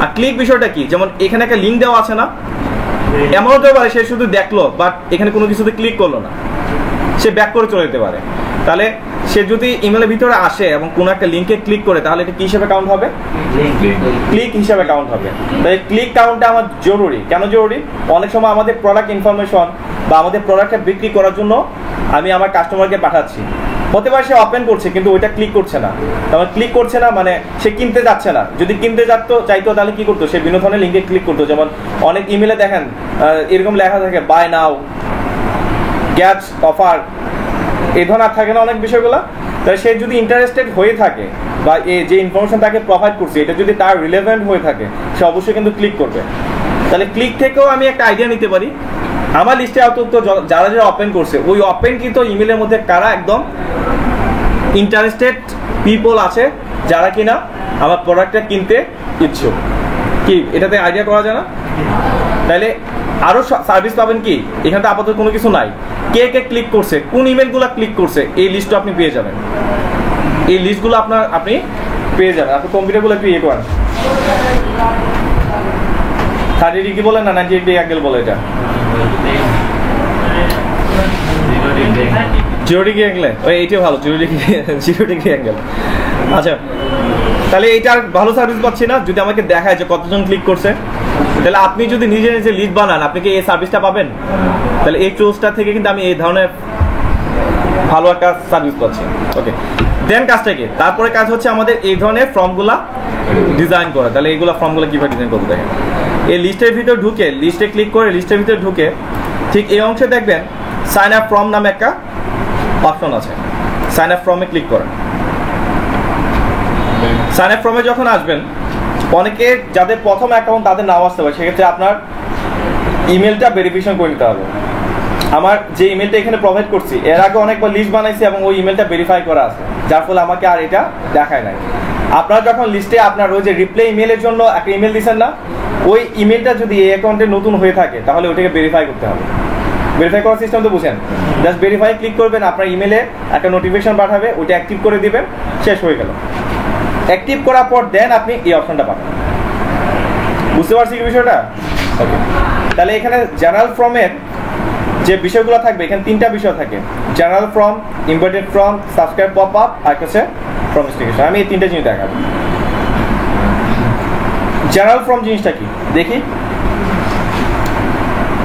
Speaker 1: আর ক্লিক বিষয়টা কি, যেমন এখানে একটা লিঙ্ক দেওয়া আছে না, এমন হতে পারে সে শুধু দেখলো বাট এখানে কোনো কিছুতে ক্লিক করলো না, সে ব্যাক করে চলে যেতে পারে। তাহলে সে যদি ইমেলের ভিতরে আসে এবং কোনো একটা লিঙ্কে ক্লিক করে, তাহলে এটা কি হিসাবে কাউন্ট হবে? ক্লিক হিসাবে কাউন্ট হবে। তাই ক্লিক কাউন্টটা আমার জরুরি। কেন জরুরি? অনেক সময় আমাদের প্রোডাক্ট ইনফরমেশন বা আমাদের প্রোডাক্টটা বিক্রি করার জন্য আমি আমার কাস্টমারকে পাঠাচ্ছি, হতে পারে সে ওপেন করছে কিন্তু ওইটা ক্লিক করছে না, তাহলে ক্লিক করছে না মানে সে কিনতে যাচ্ছে না। যদি কিনতে চাইতো তাহলে কি করতো? সে বিভিন্ন ধরনের লিঙ্কে ক্লিক করতো। যেমন অনেক ইমেলে দেখেন এরকম লেখা থাকে বাই নাও, গ্যাটস অফার, এই ধরনের থাকে না অনেক বিষয়গুলো। তাহলে সে যদি ইন্টারেস্টেড হয়ে থাকে বা যে ইনফরমেশন তাকে প্রোভাইড করছে এটা যদি তার রিলেভেন্ট হয়ে থাকে, সে অবশ্যই কিন্তু ক্লিক করবে। তাহলে ক্লিক থেকেও আমি একটা আইডিয়া নিতে পারি আমার লিস্টে অন্তত যারা যারা ওপেন করছে, ওই ওপেন কিন্তু ইমেলের মধ্যে কারা একদম ইন্টারেস্টেড পিপল আছে, যারা কিনা আমার প্রোডাক্টটা কিনতে ইচ্ছুক। কি এটাতে আইডিয়া করা যায় না? তাহলে আরো সার্ভিস পাবেন কি, এখানে তো আপাতত কোনো কিছু নাই। কে কে ক্লিক করছে, কোন ইমেলগুলো ক্লিক করছে, এই লিস্টটা আপনি পেয়ে যাবেন। এই লিস্টগুলো আপনি পেয়ে যাবেন। আপনি কম্পিউটারগুলো একটু ইয়ে করেন, 30 ডিগ্রি বলে না 90 ডিগ্রি অ্যাঙ্গেল বলে, এটা 0 ডিগ্রি অ্যাঙ্গেল, ওই এইটাই ভালো, 0 ডিগ্রি অ্যাঙ্গেল। আচ্ছা, তাহলে এইটার ভালো সার্ভিস পাচ্ছি না যদি আমাকে দেখায় যে কতজন ক্লিক করছে। তাহলে আপনি যদি নিজে নিজে লিস্ট বানান, আপনি কি এই সার্ভিসটা পাবেন? তাহলে এই টুলসটা থেকে কিন্তু আমি এই ধরনের ভালো একটা সার্ভিস পাচ্ছি। ওকে, দেন কাজটা কি? তারপরে কাজ হচ্ছে আমাদের এই ধরনের ফর্মগুলা ডিজাইন করা। তাহলে এইগুলা ফর্মগুলো কিভাবে ডিজাইন করতে দেখেন, এই লিস্টের ভিতরে ঢুকে, লিস্টে ক্লিক করে লিস্টের ভিতরে ঢুকে ঠিক এই অংশে দেখবেন সাইন আপ ফর্ম নামে একটা অপশন আছে। সাইন আপ ফর্মে ক্লিক করেন। সাইন আপ ফর্মে যখন আসবেন, অনেকে যাদের প্রথম অ্যাকাউন্ট তাদের নাও আসতে পারে, সেক্ষেত্রে আপনার ইমেলটা ভেরিফিকেশন করে নিতে হবে। আমার যে ইমেলটা এখানে প্রোভাইড করছি, এর আগে অনেকবার লিস্ট বানাইছি এবং ওই ইমেলটা ভেরিফাই করা আছে, যার ফলে আমাকে আর এটা দেখায় নাই। আপনারা যখন লিস্টে আপনার ওই যে রিপ্লাই ইমেলের জন্য একটা ইমেল দিচ্ছেন না, ওই ইমেলটা যদি এই অ্যাকাউন্টে নতুন হয়ে থাকে তাহলে ওইটাকে ভেরিফাই করতে হবে। ভেরিফাই করার সিস্টেম তো বুঝেন, জাস্ট ভেরিফাই ক্লিক করবেন, আপনার ইমেলে একটা নোটিফিকেশন পাঠাবে, ওইটা অ্যাক্টিভ করে দিবেন, শেষ হয়ে গেল। অ্যাক্টিভ করার পর দেন আপনি এই অপশনটা পাবেন। বুঝতে পারছি কি বিষয়টা? ওকে, তাহলে এখানে জেনারেল ফর্মের যে বিষয়গুলো থাকবে, এখানে 3টা বিষয় থাকে, general form, imported form, subscribe pop up, আর হচ্ছে ফর্ম স্টিকেশন। আমি এই 3টা জিনিস দেখাবো। জেনারেল ফর্ম জিনিসটা কি দেখি।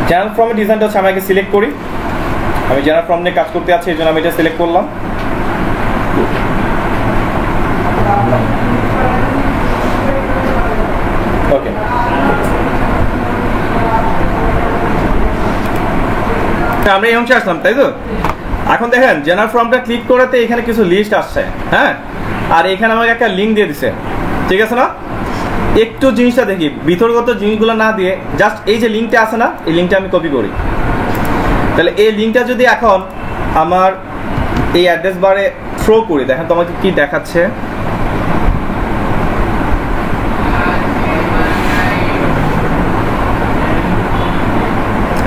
Speaker 1: জেনারেল ফর্মের ডিজাইনটা হচ্ছে, আমি আগে সিলেক্ট করি, আমি জেনারেল ফর্ম নিয়ে কাজ করতে আছি, এই জন্য আমি এটা সিলেক্ট করলাম। ওকে, আমরা এই অংশে আসলাম, তাই তো? এখন দেখেন জেনারেল ফর্মটা ক্লিক করাতে এখানে কিছু লিস্ট আসছে, হ্যাঁ, আর এখানে আমাকে একটা লিঙ্ক দিয়ে দিছে, ঠিক আছে না? একটু জিনিসটা দেখি, ভিতরগত জিনিসগুলো না দিয়ে জাস্ট এই যে লিঙ্কটা আছে না, এই লিঙ্কটা আমি কপি করি। তাহলে এই লিঙ্কটা যদি এখন আমার এই অ্যাড্রেস বারে থ্রো করি, দেখেন তোমাকে কি দেখাচ্ছে।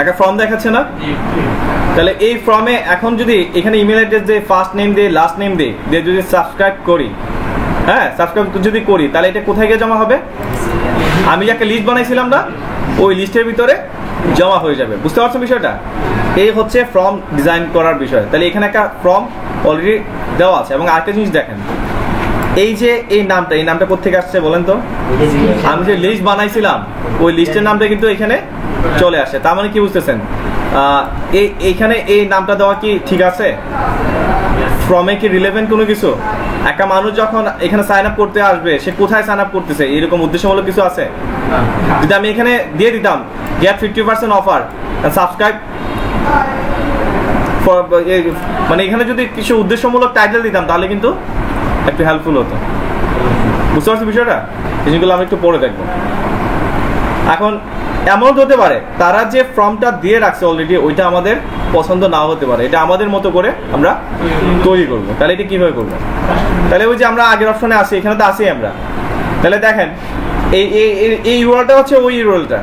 Speaker 1: একটা ফর্ম দেখাচ্ছে না? তাহলে এই ফর্মে এখন যদি এখানে ইমেল অ্যাড্রেস দিয়ে, ফার্স্ট নেম দিয়ে, লাস্ট নেম দিয়ে যদি সাবস্ক্রাইব করি, হ্যাঁ, সাবস্ক্রাইব যদি করি, তাহলে এটা কোথায় গিয়ে জমা হবে? আমি যে একটা লিস্ট বানাইছিলাম না, ওই লিস্টের ভিতরে জমা হয়ে যাবে। বুঝতে পারছো বিষয়টা? এই হচ্ছে ফর্ম ডিজাইন করার বিষয়। তাহলে এখানে একটা ফর্ম অলরেডি দেওয়া আছে। এবং আরেকটা জিনিস দেখেন, এই যে এই নামটা কোথেকে আসছে বলেন তো? আমি যে লিস্ট বানাইছিলাম ওই লিস্টের নামটা কিন্তু এখানে চলে আসে। তার মানে কি বুঝতেছেন, এইখানে এই নামটা দেওয়া কি ঠিক আছে? ফ্রমে কি রিলেভেন্ট কোনো কিছু? একটা মানুষ যখন এখানে সাইন আপ করতে আসবে, সে কোথায় সাইন আপ করতেছে, এরকম উদ্দেশ্যমূলক কিছু আছে? যদি আমি এখানে দিয়ে দিতাম গেট 50% অফার সাবস্ক্রাইব, মানে এখানে যদি কিছু উদ্দেশ্যমূলক টাইটেল দিতাম তাহলে কিন্তু একটু হেল্পফুল হতো। বুঝতে পারছি বিষয়টা? এই জিনিসগুলো আমি একটু পরে দেখবো। এখন এমন হতে পারে তারা যে ফর্মটা দিয়ে রাখছে অলরেডি ওইটা আমাদের পছন্দ নাও হতে পারে, এটা আমাদের মতো করে আমরা তৈরি করব। তাহলে এটা কিভাবে করবো? তাহলে ওই যে আমরা আগের অপশনে আসি, এখানে তো আসি আমরা। তাহলে দেখেন এই ইউআরএলটা হচ্ছে ওই ইউআরএলটা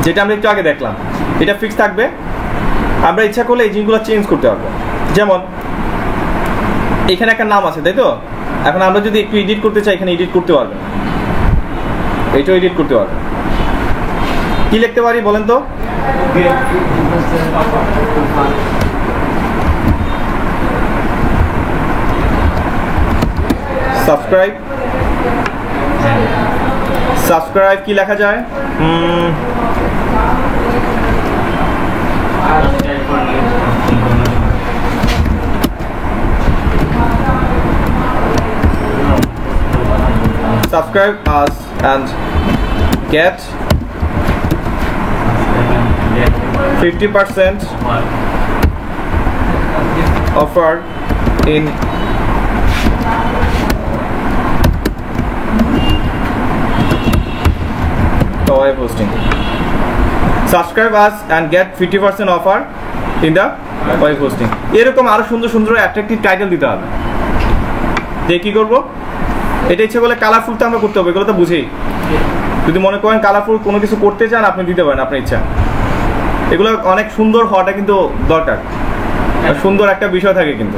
Speaker 1: যেটা আমরা একটু আগে দেখলাম, এটা ফিক্স থাকবে। আমরা ইচ্ছা করলে এই জিনিসগুলো চেঞ্জ করতে পারবো। যেমন এখানে একটা নাম আছে, তাই তো? এখন আমরা যদি একটু এডিট করতে চাই, এখানে এডিট করতে পারবেন, এইটাও এডিট করতে পারবেন। কি লিখতে পারি বলেন তো? সাবস্ক্রাইব কি লেখা যায়? Subscribe us and get 50% offer in web hosting. Subscribe us and get 50% offer in the web hosting. এরকম আরো সুন্দর সুন্দর অ্যাট্রাকটিভ টাইটেল দিতে হবে। যে কি করবো, এটা ইচ্ছে করলে কালারফুল তো আমরা করতে হবে, এগুলো তো বুঝেই। যদি মনে করেন কালারফুল কোনো কিছু করতে চান আপনি দিতে পারেন আপনার ইচ্ছা। এগুলো অনেক সুন্দর হওয়াটা কিন্তু দরকার, সুন্দর একটা বিষয় থাকে কিন্তু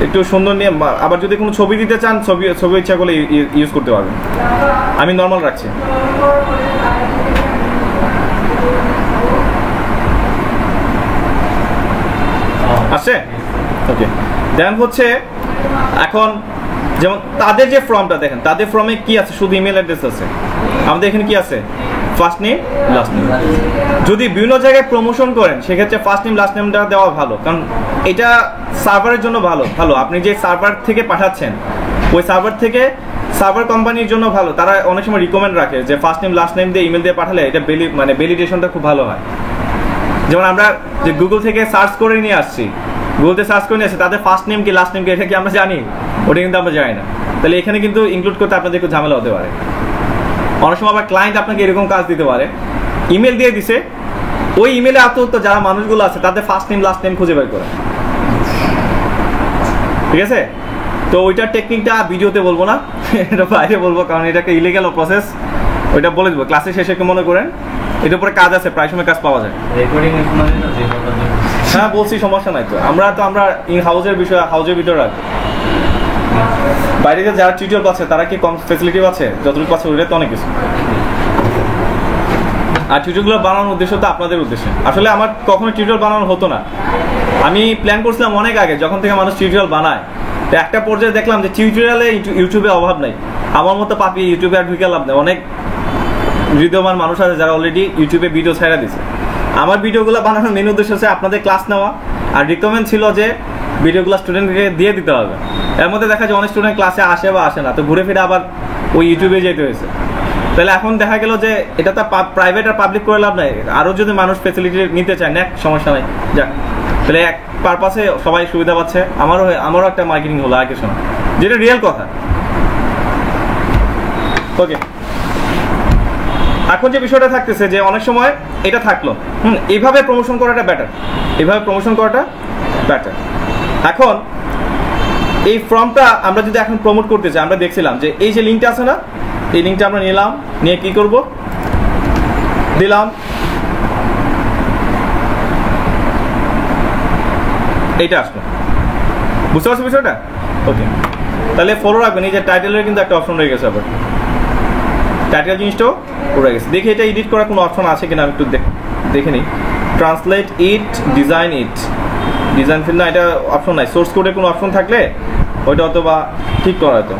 Speaker 1: একটু সুন্দর নিয়ে। আবার যদি কোনো ছবি দিতে চান, ছবি ইচ্ছা করলে ইউজ করতে পারবেন। আমি নর্মাল রাখছি। আসছে? ওকে। দেন হচ্ছে এখন যেমন তাদের যে ফর্মটা দেখেন, তাদের ফর্মে কি আছে? শুধু ইমেল অ্যাড্রেস আছে। আমাদের এখানে কি আছে? First name last name. যদি বিভিন্ন জায়গায় প্রমোশন করেন সেক্ষেত্রে ফার্স্ট নেম লাস্ট নেমটা দেওয়া ভালো, কারণ এটা সার্ভারের জন্য ভালো। আপনি যে সার্ভার থেকে পাঠাচ্ছেন ওই সার্ভার কোম্পানির জন্য ভালো। তারা অনেক সময় রিকমেন্ড রাখে যে ফার্স্ট নেম লাস্ট নেম দিয়ে ইমেল দিয়ে পাঠালে এটা ভ্যালিডেশনটা খুব ভালো হয়। যেমন আমরা যে গুগল থেকে সার্চ করে নিয়ে আসছি, গুগলতে সার্চ করে নিয়ে আসছি, তাদের ফার্স্ট নেম কি লাস্ট নেম কি এটা কি আমরা জানি? ওটা কিন্তু আমরা জানি না। তাহলে এখানে কিন্তু ইনক্লুড করতে আপনাদের একটু ঝামেলা হতে পারে। অনেক সময় আবার ক্লায়েন্ট আপনাকে এরকম কাজ দিতে পারে, ইমেল দিয়ে দিছে, ওই ইমেলে আত্মহত্য যারা মানুষগুলো আছে তাদের ফার্স্ট নেম লাস্ট নেম খুঁজে বের করে। ঠিক আছে? তো ওইটার টেকনিকটা ভিডিওতে বলবো না, এটা বাইরে বলবো, কারণ এটাকে ইলিগাল প্রসেস। ওইটা বলে দেবো ক্লাসে শেষে, মনে করেন এটার উপরে কাজ আছে, প্রায় সময় কাজ পাওয়া যায়। হ্যাঁ বলছি, সমস্যা নাই তো। আমরা ইন হাউসের বিষয় হাউসের ভিতরে রাখবো। বাইরে যারা টিউটোরিয়াল পাচ্ছে তারা কি কম ফেসিলিটি পাচ্ছে? যতটুকু পাচ্ছে ওইটা তো অনেক কিছু। আর টিউটোরিয়ালগুলো বানানোর উদ্দেশ্য তো আপনাদের উদ্দেশ্যে। আসলে আমার কখনো টিউটোরিয়াল বানানো হতো না। আমি প্ল্যান করছিলাম অনেক আগে, যখন থেকে মানুষ টিউটোরিয়াল বানায়। তো একটা পর্যায়ে দেখলাম যে টিউটোরিয়ালে ইউটিউবে অভাব নাই। আমার মতো পাপি ইউটিউবে আর ঢুকে লাভ নেই। অনেক বিদ্যমান মানুষ আছে যারা অলরেডি ইউটিউবে ভিডিও ছাড়া দিচ্ছে। আমার ভিডিওগুলো বানানোর মেন উদ্দেশ্য হচ্ছে আপনাদের ক্লাস নেওয়া, আর রিকমেন্ড ছিল যে ভিডিওগুলো স্টুডেন্টকে দিয়ে দিতে হবে। এর মধ্যে দেখা যায় অনেক স্টুডেন্ট ক্লাসে আসে বা আসে না, তো ঘুরে ফিরে আবার ওই ইউটিউবে যেতে হয়েছে। তাহলে এখন দেখা গেল যে এটা তো প্রাইভেট আর পাবলিক করে লাভ নাই। আরও যদি মানুষ ফেসিলিটি নিতে চায় না, সমস্যা নাই, যাক। তাহলে এক পারপাসে সবাই সুবিধা পাচ্ছে, আমারও একটা মার্কেটিং হলো আর কিছু না, যেটা রিয়েল কথা। ওকে, এখন যে বিষয়টা থাকতেছে যে অনেক সময় এটা থাকলো, এইভাবে প্রমোশন করাটা বেটার, এখন এই ফর্মটা আমরা যদি এখন প্রমোট করতে চাই, আমরা দেখছিলাম যে এই যে লিঙ্কটা আছে না, এই লিঙ্কটা আমরা নিলাম, নিয়ে কি করব, দিলাম, এইটা আসলো। বুঝতে পারছো বিষয়টা? ওকে, তাহলে ফলো রাখবেন। এই যে টাইটেলের কিন্তু একটা অপশন রয়ে গেছে, আবার টাইটেল জিনিসটাও রয়ে গেছে। দেখি এটা এডিট করার কোনো অপশন আছে কিনা আমি একটু দেখে নিই। ট্রান্সলেট ইট, ডিজাইন ফিল না, এটা অপশন নাই। সোর্স কোডের কোনো অপশন থাকলে ওইটা অথবা ঠিক করা হতো।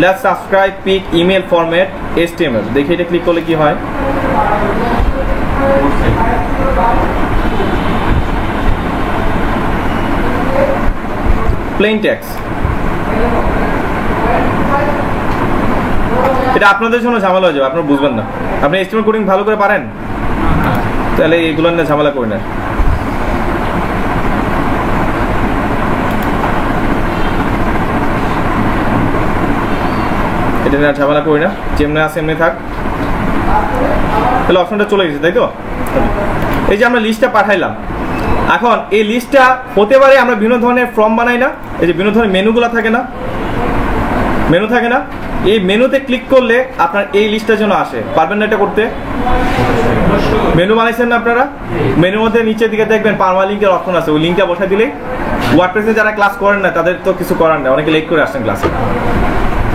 Speaker 1: Let's subscribe pick email format HTML। দেখি এটা ক্লিক করলে কি হয়। প্লেন টেক্সট, এটা আপনাদের জন্য ঝামেলা হয়ে যাবে, আপনারা বুঝবেন না। আপনি HTML কোডিং ভালো করে পারেন, তাহলে এইগুলো নিয়ে ঝামেলা করি না। এটা নিয়ে ঝামেলা করি না, যেমনি আছে এমনি থাক। তাহলে অপশনটা চলে গেছে, তাই তো? এই যে আমরা লিস্টটা পাঠাইলাম, এখন এই লিস্টটা হতে পারে আমরা বিভিন্ন ধরনের ফর্ম বানাই না, এই যে বিভিন্ন ধরনের মেনুগুলো থাকে না, মেনু থাকে না, এই মেনুতে ক্লিক করলে আপনার এই লিস্টটা যেন আসে। পারবেন না এটা করতে? মেনু বানাইছেন না আপনারা? মেনুর মধ্যে নিচের দিকে দেখবেন পারমা লিঙ্কের অপশন আছে, ওই লিঙ্কটা বসাই দিলেই ওয়ার্ডপ্রেসে যারা ক্লাস করেন না তাদের তো কিছু করার নেই, অনেকে লেট করে আসছেন ক্লাসে,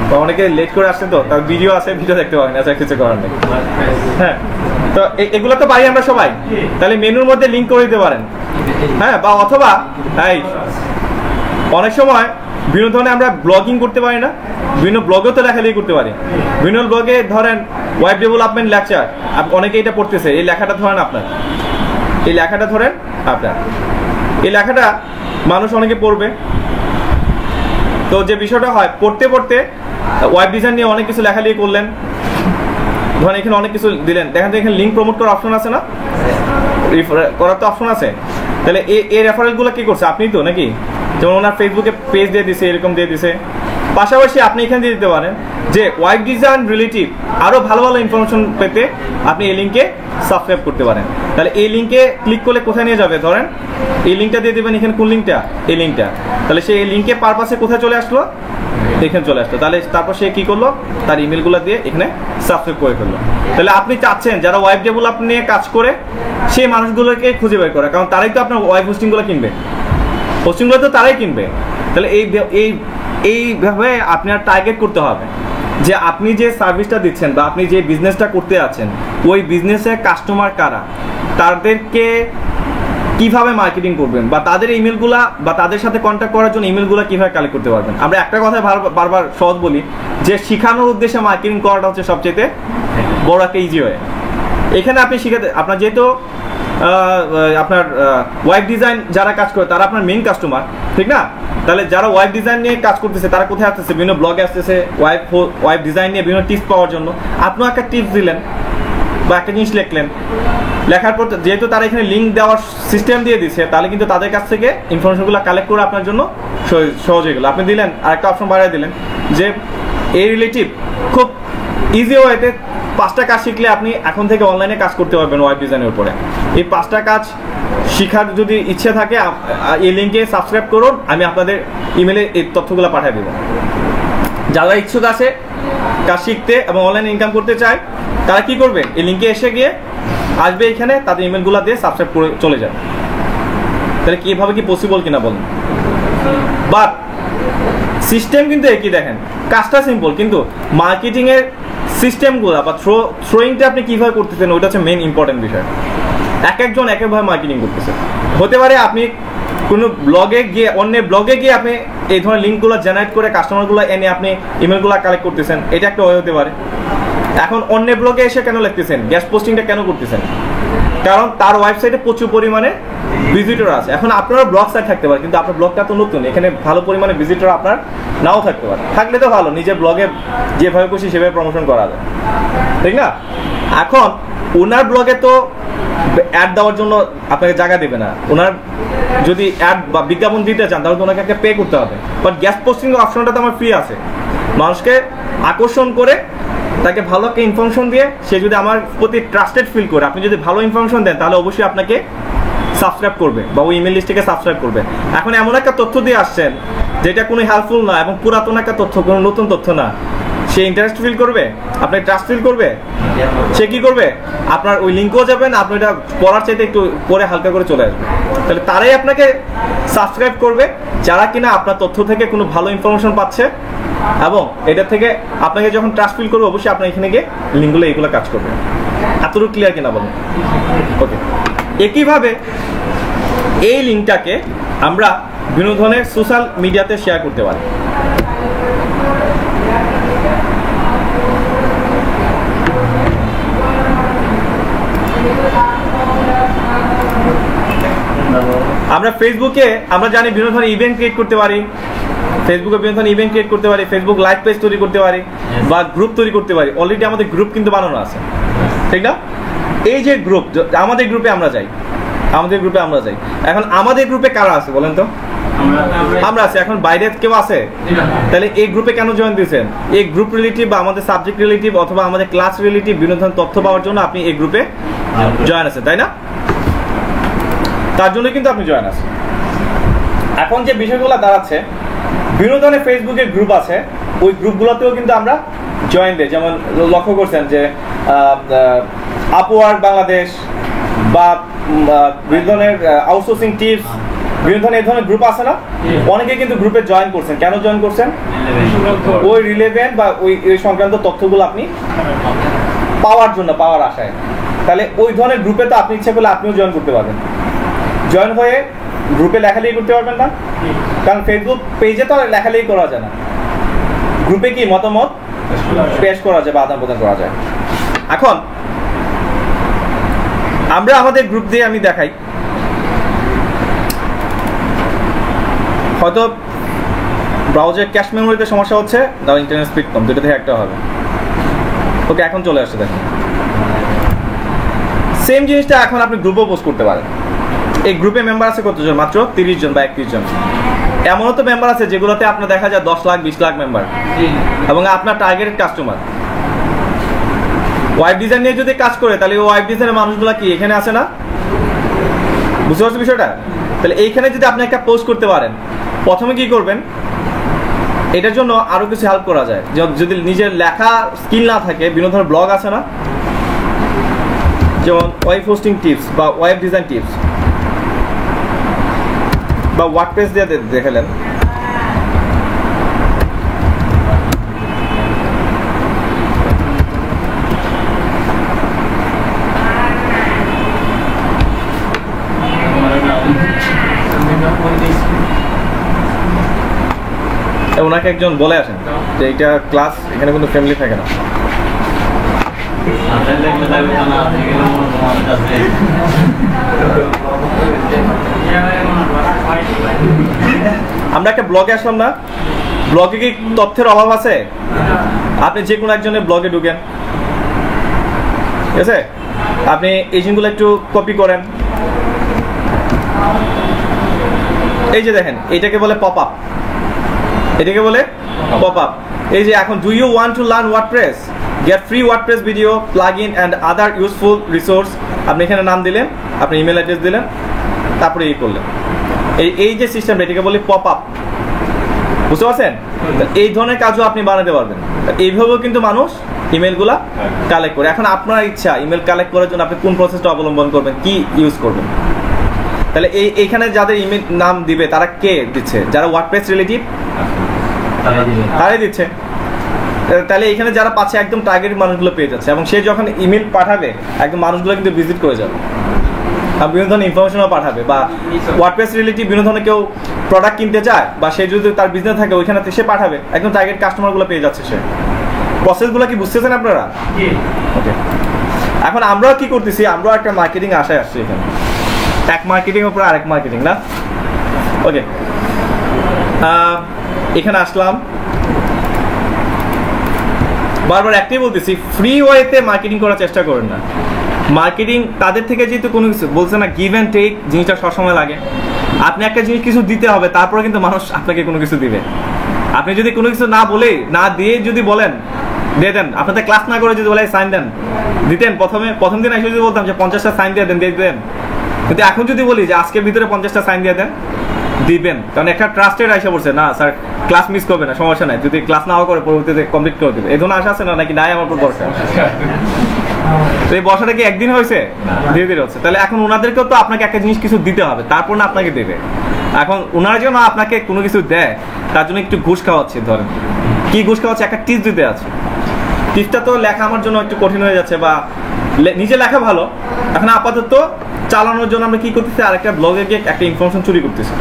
Speaker 1: বা অনেকে লেট করে আসছেন তো তার ভিডিও আছে, ভিডিও দেখতে পারেন না, কিছু করার নেই। হ্যাঁ, তো এগুলো তো পারি আমরা সবাই, তাহলে মেনুর মধ্যে লিঙ্ক করে দিতে পারেন। হ্যাঁ, বা অথবা অনেক সময় বিভিন্ন ধরনের আমরা ব্লগিং করতে পারি না, বিভিন্ন ব্লগেও তো লেখালেখি করতে পারি। বিভিন্ন ব্লগে ধরেন ওয়েব ডেভেলপমেন্ট লেকচার, অনেকে এটা পড়তেছে, এই লেখাটা ধরেন আপনার, এই লেখাটা ধরেন আপনার, এই লেখাটা মানুষ অনেকে পড়বে। তো যে বিষয়টা হয়, পড়তে পড়তে ওয়েব ডিজাইন নিয়ে অনেক কিছু লেখালেখি করলেন, ধরেন এখানে অনেক কিছু দিলেন, দেখেন তো এখানে লিঙ্ক প্রমোট করার অপশন আছে না, করার তো অপশন আছে। তাহলে এই রেফারেলগুলো কি করছে? আপনি তো নাকি, যেমন ওনার ফেসবুকে পেজ দিয়ে দিছে, এরকম দিয়ে দিছে। পাশাপাশি আপনি এখানে দিয়ে দিতে পারেন যে ওয়েব ডিজাইন রিলেটিভ আরো ভালো ভালো ইনফরমেশন পেতে আপনি এই লিঙ্কে সাবস্ক্রাইব করতে পারেন। তাহলে এই লিঙ্কে ক্লিক করলে কোথায় নিয়ে যাবে? ধরেন এই লিঙ্কটা দিয়ে দেবেন, এখানে কোন লিঙ্কটা? এই লিঙ্কটা। তাহলে সে এই লিঙ্কে পারপাসে কোথায় চলে আসলো? এখানে চলে আসলো। তাহলে তারপর সে কি করলো? তার ইমেলগুলো দিয়ে এখানে সাবস্ক্রাইব করে ফেললো। তাহলে আপনি চাচ্ছেন যারা ওয়েব ডেভেলপমেন্ট নিয়ে কাজ করে সেই মানুষগুলোকে খুঁজে বের করে, কারণ তারাই তো আপনার ওয়েব হোস্টিংগুলো কিনবে, হোস্টিংগুলো তো তারাই কিনবে। তাহলে এইভাবে আপনার টার্গেট করতে হবে যে আপনি যে সার্ভিসটা দিচ্ছেন বা আপনি যে বিজনেসটা করতে আছেন, ওই বিজনেসের কাস্টমার কারা, তাদেরকে কিভাবে মার্কেটিং করবেন, বা তাদের ইমেলগুলা বা তাদের সাথে কন্ট্যাক্ট করার জন্য ইমেলগুলা কিভাবে কালেক্ট করতে পারবেন। আমরা একটা কথা বারবার সহজ বলি যে শেখানোর উদ্দেশ্যে মার্কেটিং করাটা হচ্ছে সবচেয়ে বড় একটা ইজি ওয়ে। এখানে আপনি শিখাতে, আপনার যেহেতু আপনার ওয়েব ডিজাইন যারা কাজ করে তারা আপনার মেইন কাস্টমার, ঠিক না? তাহলে যারা ওয়েব ডিজাইন নিয়ে কাজ করতেছে তারা কোথায় আসতেছে? বিভিন্ন ব্লগে আসতেছে ওয়েব ডিজাইন নিয়ে বিভিন্ন টিপস পাওয়ার জন্য। আপনিও একটা টিপস দিলেন বা একটা জিনিস লিখলেন, লেখার পর যেহেতু তারা এখানে লিঙ্ক দেওয়ার সিস্টেম দিয়ে দিচ্ছে, তাহলে কিন্তু তাদের কাছ থেকে ইনফরমেশনগুলো কালেক্ট করে আপনার জন্য সহজ হয়ে গেল। আপনি দিলেন আর একটা অপশন বাড়িয়ে দিলেন যে এই রিলেটিভ খুব ইজি ওয়েতে 5টা কাজ শিখলে আপনি এখন থেকে অনলাইনে কাজ করতে পারবেন ওয়েব ডিজাইনের উপরে। এই 5টা কাজ শেখার যদি ইচ্ছে থাকে এই লিঙ্কে সাবস্ক্রাইব করুন, আমি আপনাদের ইমেলে এই তথ্যগুলো পাঠিয়ে দেবো। যারা ইচ্ছুক আছে কাজ শিখতে এবং অনলাইনে ইনকাম করতে চায় তারা কি করবে? এই লিঙ্কে এসে গিয়ে আসবে, এখানে তাদের ইমেলগুলো দিয়ে সাবস্ক্রাইব করে চলে যাবে। তাহলে কিভাবে কি পসিবল কিনা বলুন? বাট সিস্টেম কিন্তু একই, দেখেন কাজটা সিম্পল, কিন্তু মার্কেটিংয়ের সিস্টেমগুলো বা থ্রোয়িংটা আপনি কিভাবে করতেছেন ওইটা হচ্ছে মেইন ইম্পর্টেন্ট বিষয়। একজন এক একভাবে মার্কেটিং করতেছে। হতে পারে আপনি কোনো ব্লগে গিয়ে, অন্যের ব্লগে গিয়ে আপনি এই ধরনের লিঙ্কগুলো জেনারেট করে কাস্টমারগুলো এনে আপনি ইমেলগুলো কালেক্ট করতেছেন, এটা একটা ওয়ে হতে পারে। এখন অন্যের ব্লগে এসে কেন লিখতেছেন? গেস্ট পোস্টিংটা কেন করতেছেন? কারণ তার ওয়েবসাইটে প্রচুর পরিমাণে ভিজিটর আছে। এখন আপনারও ব্লগ সাইট থাকতে পারে, কিন্তু আপনার ব্লগটা তো নতুন, এখানে ভালো পরিমাণে ভিজিটর আপনার নাও থাকতে পারে। থাকলে তো ভালো, নিজের ব্লগে যেভাবে খুশি সেভাবে প্রমোশন করা যায়, ঠিক না? এখন ওনার ব্লগে তো অ্যাড দেওয়ার জন্য আপনাকে জায়গা দেবে না। ওনার যদি অ্যাড বা বিজ্ঞাপন দিতে চান তাহলে তো ওনাকে একটা পে করতে হবে। বাট গেস্ট পোস্টিং অপশনটা তো আমার ফ্রি আছে। মানুষকে আকর্ষণ করে তাকে ভালো একটা ইনফরমেশন দিয়ে সে যদি আমার প্রতি ট্রাস্টেড ফিল করে, আপনি যদি ভালো ইনফরমেশন দেন তাহলে অবশ্যই আপনাকে সাবস্ক্রাইব করবে বা ওই ইমেল লিস্টটিকে সাবস্ক্রাইব করবে। এখন এমন একটা তথ্য দিয়ে আসছেন যেটা কোনো হেল্পফুল না এবং পুরাতন একটা তথ্য, কোনো নতুন তথ্য না, সে ইন্টারেস্ট ফিল করবে, আপনার ট্রাস্ট ফিল করবে, সে কি করবে? আপনার ওই লিঙ্কও যাবেন, আপনি এটা পড়ার চাইতে একটু পরে হালকা করে চলে আসবে। তাহলে তারাই আপনাকে সাবস্ক্রাইব করবে যারা কিনা আপনার তথ্য থেকে কোনো ভালো ইনফরমেশন পাচ্ছে, এবং এটা থেকে আপনাকে যখন ট্রাস্ট ফিল করবে অবশ্যই আপনার এখানে গিয়ে লিঙ্কগুলো এইগুলো কাজ করবে। এতটুকু ক্লিয়ার কিনা বলুন? ওকে। একইভাবে এই লিঙ্কটাকে আমরা বিভিন্ন ধরনের সোশ্যাল মিডিয়াতে শেয়ার করতে পারি। আমরা ফেসবুকে আমরা জানি বিভিন্ন ধরনের ইভেন্ট ক্রিয়েট করতে পারি, ফেসবুকে বিভিন্ন ধরনের ইভেন্ট ক্রিয়েট করতে পারি, ফেসবুক লাইভ পেজ তৈরি করতে পারি বা গ্রুপ তৈরি করতে পারি। অলরেডি আমাদের গ্রুপ কিন্তু বানানো আছে, ঠিক না? এই যে গ্রুপ, আমাদের গ্রুপে আমরা যাই, এখন আমাদের গ্রুপে কারা আছে বলেন তো? আমরা আছি। এখন বাইরে কেউ আছে? তাহলে এই গ্রুপে কেন জয়েন দিয়েছেন? এই গ্রুপ রিলেটিভ বা আমাদের সাবজেক্ট রিলেটিভ অথবা আমাদের ক্লাস রিলেটিভ বিভিন্ন ধরনের তথ্য পাওয়ার জন্য আপনি এই গ্রুপে জয়েন আছেন, তাই না? তার জন্য কিন্তু আপনি জয়েন আছেন। এখন যে বিষয়গুলো দাঁড়াচ্ছে, বিভিন্ন ধরনের ফেসবুকে গ্রুপ আছে, ওই গ্রুপগুলোতেও কিন্তু আমরা জয়েন দিই। যেমন লক্ষ্য করছেন যে আপওয়ার্ক বাংলাদেশ বা বিভিন্ন ধরনের আউটসোর্সিং টিপস, বিভিন্ন ধরনের এই ধরনের গ্রুপ আছে না? অনেকে কিন্তু গ্রুপে জয়েন করছেন। কেন জয়েন করছেন? ওই রিলেভেন্ট বা ওই সংক্রান্ত তথ্যগুলো আপনি পাওয়ার জন্য, পাওয়ার আশায়। তাহলে ওই ধরনের গ্রুপে তো আপনি ইচ্ছা করলে আপনিও জয়েন করতে পারবেন। জয়েন হয়ে গ্রুপে লেখালেখি করতে পারবেন না, কারণ ফেসবুক পেজে তো লেখালেখি করা যায় না, গ্রুপে কি মতামত পেশ করা যায় বা আদান প্রদান করা যায়। এখন আমরা আমাদের গ্রুপ দিয়ে আমি দেখাই, হয়তো ব্রাউজার ক্যাশ মেমোরিতে সমস্যা হচ্ছে, তাও ইন্টারনেট স্পিড কম, দুটো থেকে একটা হবে। ওকে, এখন চলে আসছে। দেখেন সেম জিনিসটা এখন আপনি গ্রুপেও পোস্ট করতে পারেন। এই গ্রুপে মেম্বার আছে কতজন? মাত্র 30 জন বা 31 জন। এমনও তো মেম্বার আছে যেগুলোতে আপনার দেখা যায় 10 লাখ 20 লাখ মেম্বার, এবং আপনার টার্গেটেড কাস্টমার। ওয়েব ডিজাইন নিয়ে যদি কাজ করে, তাহলে ওয়েব ডিজাইনের মানুষগুলো কি এখানে আছে না? বুঝতে পারছেন বিষয়টা? তাহলে এইখানে যদি আপনি একটা পোস্ট করতে পারেন, প্রথমে কি করবেন, এটার জন্য আরো কিছু হেল্প করা যায়। যদি নিজের লেখা স্কিল না থাকে, বিভিন্ন ধরনের ব্লগ আছে না, যেমন ওয়েব হোস্টিং টিপস বা ওয়েব ডিজাইন টিপস বা ওয়ার্ডপ্রেস দিয়ে দেখালেন, ওনাকে একজন বলে আসেন যে এইটা ক্লাস, এখানে কোনো ফ্যামিলি থাকে না। আমরা একটা ব্লগে আসলাম না, ব্লগে কি তথ্যের অভাব আছে? আপনি যে কোনো একজনের ব্লগে ঢুকেন, ঠিক আছে? আপনি এই জিনিসগুলো একটু কপি করেন। এই যে দেখেন, এটাকে বলে পপ আপ, এটাকে বলে পপ আপ। এই যে এখন, do you want to learn WordPress, get free WordPress video plugin and other useful resource. আপনি এখানে নাম দিলেন, আপনি ইমেল অ্যাড্রেস দিলেন, তারপরে এই করলেন। এই যে সিস্টেম, এটাকে বলি পপ আপ। বুঝতে পারছেন? এই ধরনের কাজও আপনি বানাতে পারবেন। এইভাবেও কিন্তু মানুষ ইমেলগুলা কালেক্ট করে। এখন আপনার ইচ্ছা ইমেল কালেক্ট করার জন্য আপনি কোন প্রসেসটা অবলম্বন করবেন, কি ইউজ করবেন। তাহলে এইখানে যাদের ইমেল নাম দিবে তারা কে দিচ্ছে? যারা ওয়ার্ডপ্রেস রিলেটিভ তারাই দিচ্ছে। তাহলে এখানে যারা পাচ্ছে একদম টার্গেট মানুষগুলো পেয়ে যাচ্ছে, এবং সে যখন ইমেল পাঠাবে একদম মানুষগুলো কিন্তু ভিজিট করে যাবে আর বিভিন্ন ধরনের ইনফরমেশনও পাঠাবে। বা ওয়ার্ডপ্রেস রিলেটিভ বিভিন্ন ধরনের কেউ প্রোডাক্ট কিনতে চায় বা সে যদি তার বিজনেস থাকে ওইখানে সে পাঠাবে, একদম টার্গেট কাস্টমারগুলো পেয়ে যাচ্ছে সে। প্রসেসগুলো কি বুঝতেছেন আপনারা? ওকে, এখন আমরাও কি করতেছি, আমরাও একটা মার্কেটিং আশায় আসছি এখানে, এক মার্কেটিং উপর আরেক মার্কেটিং না। ওকে, এখানে আসলাম, বারবার একটাই বলতেছি, ফ্রি ওয়েতে মার্কেটিং করার চেষ্টা করেন না। মার্কেটিং তাদের থেকে যেহেতু কোনো কিছু বলছে না, গিভ অ্যান্ড টেক জিনিসটা সবসময় লাগে। আপনি একটা জিনিস কিছু দিতে হবে, তারপরে কিন্তু মানুষ আপনাকে কোনো কিছু দিবে। আপনি যদি কোনো কিছু না বলে, না দিয়ে যদি বলেন দিয়ে দেন, আপনাদের ক্লাস না করে যদি বলে সাইন দেন, দিতেন। প্রথম দিন এসে যদি বলতাম যে 50টা সাইন দিয়ে দেন, দিয়ে দেন। কিন্তু এখন যদি বলি যে আজকের ভিতরে 50টা সাইন দিয়ে দেন, দিবেন। কারণ একটা ট্রাস্টেড আইসা বলছে না স্যার ক্লাস মিস করবে না, সমস্যা নাই, যদি ক্লাস নাও করে পরবর্তীতে কমপ্লিট করে দেবে। এই ধরনের আশা আছে না, নাকি নাই আমার উপর ভরসা? তো এই বর্ষাটা কি একদিন হয়েছে? ধীরে ধীরে হচ্ছে। তাহলে এখন ওনাদেরকেও তো আপনাকে একটা জিনিস কিছু দিতে হবে, তারপর না আপনাকে দেবে। এখন ওনারা যেন আপনাকে কোনো কিছু দেয়, তার জন্য একটু ঘুষ খাওয়াচ্ছে। ধরেন কি ঘুষ খাওয়াচ্ছে? একটা টিপস দিতে আছে। টিপসটা তো লেখা আমার জন্য একটু কঠিন হয়ে যাচ্ছে, বা নিজে লেখা ভালো, এখন আপাতত চালানোর জন্য আমরা কি করতেছি, আরেকটা ব্লগে গিয়ে একটা ইনফরমেশন চুরি করতেছি।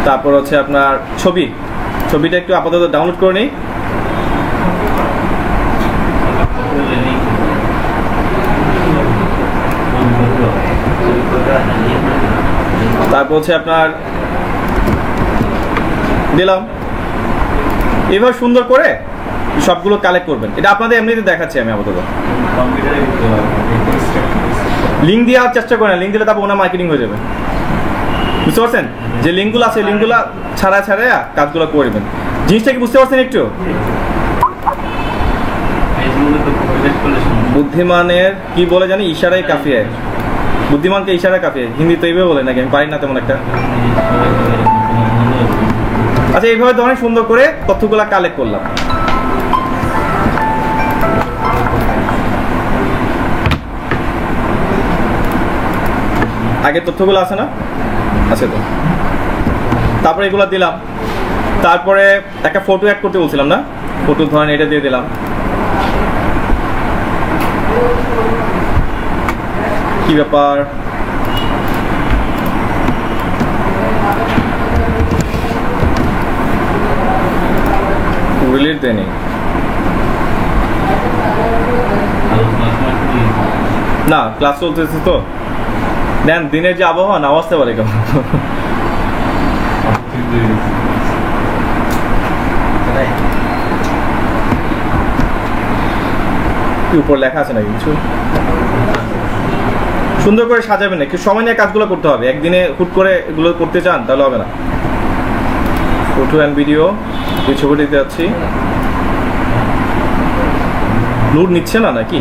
Speaker 1: তারপর হচ্ছে আপনার ছবিটা একটু আপাতত ডাউনলোড করে নিই। তারপর হচ্ছে আপনার দিলাম। এভাবে সুন্দর করে সবগুলো কালেক্ট করবেন। এটা আপনাদের এমনিতে দেখাচ্ছি আমি আপাতত। লিঙ্ক দেওয়ার চেষ্টা করেন, লিঙ্ক দিলে তারপর ওনার মার্কেটিং হয়ে যাবে, বুঝতে পারছেন? যে লিঙ্কগুলো আছে লিঙ্কগুলো ছাড়া কাজগুলো করবেন। জিনিসটা কি বুঝতে পারছেন একটু? বুদ্ধিমানের কি বলে জানি, ইশারায় কাফিয়ে। বুদ্ধিমানকে ইশারায় কাফিয়ে, হিন্দি তো এইভাবে বলে নাকি? আমি পারি না তেমন একটা। আচ্ছা, এইভাবে ধরেন সুন্দর করে তথ্যগুলা কালেক্ট করলাম। আগে তথ্যগুলো আছে না? আছে তো। তারপরে এগুলো দিলাম। তারপরে একটা ফটো অ্যাড করতে বলছিলাম না? ফটো ধরেন এটা দিয়ে দিলাম। কি ব্যাপার? রিলিজ দেয়নি না, ক্লাস চলতেছে তো। দেন দিনের যে আবহাওয়া না আসতে পারে কেমন। উপর লেখা আছে নাকি কিছু? সুন্দর করে সাজাবেন না, একটু সময় নিয়ে কাজগুলো করতে হবে। একদিনে হুট করে এগুলো করতে চান তাহলে হবে না। ফটো অ্যান্ড ভিডিও এই ছবি দিতে যাচ্ছি। লোড নিচ্ছে না নাকি?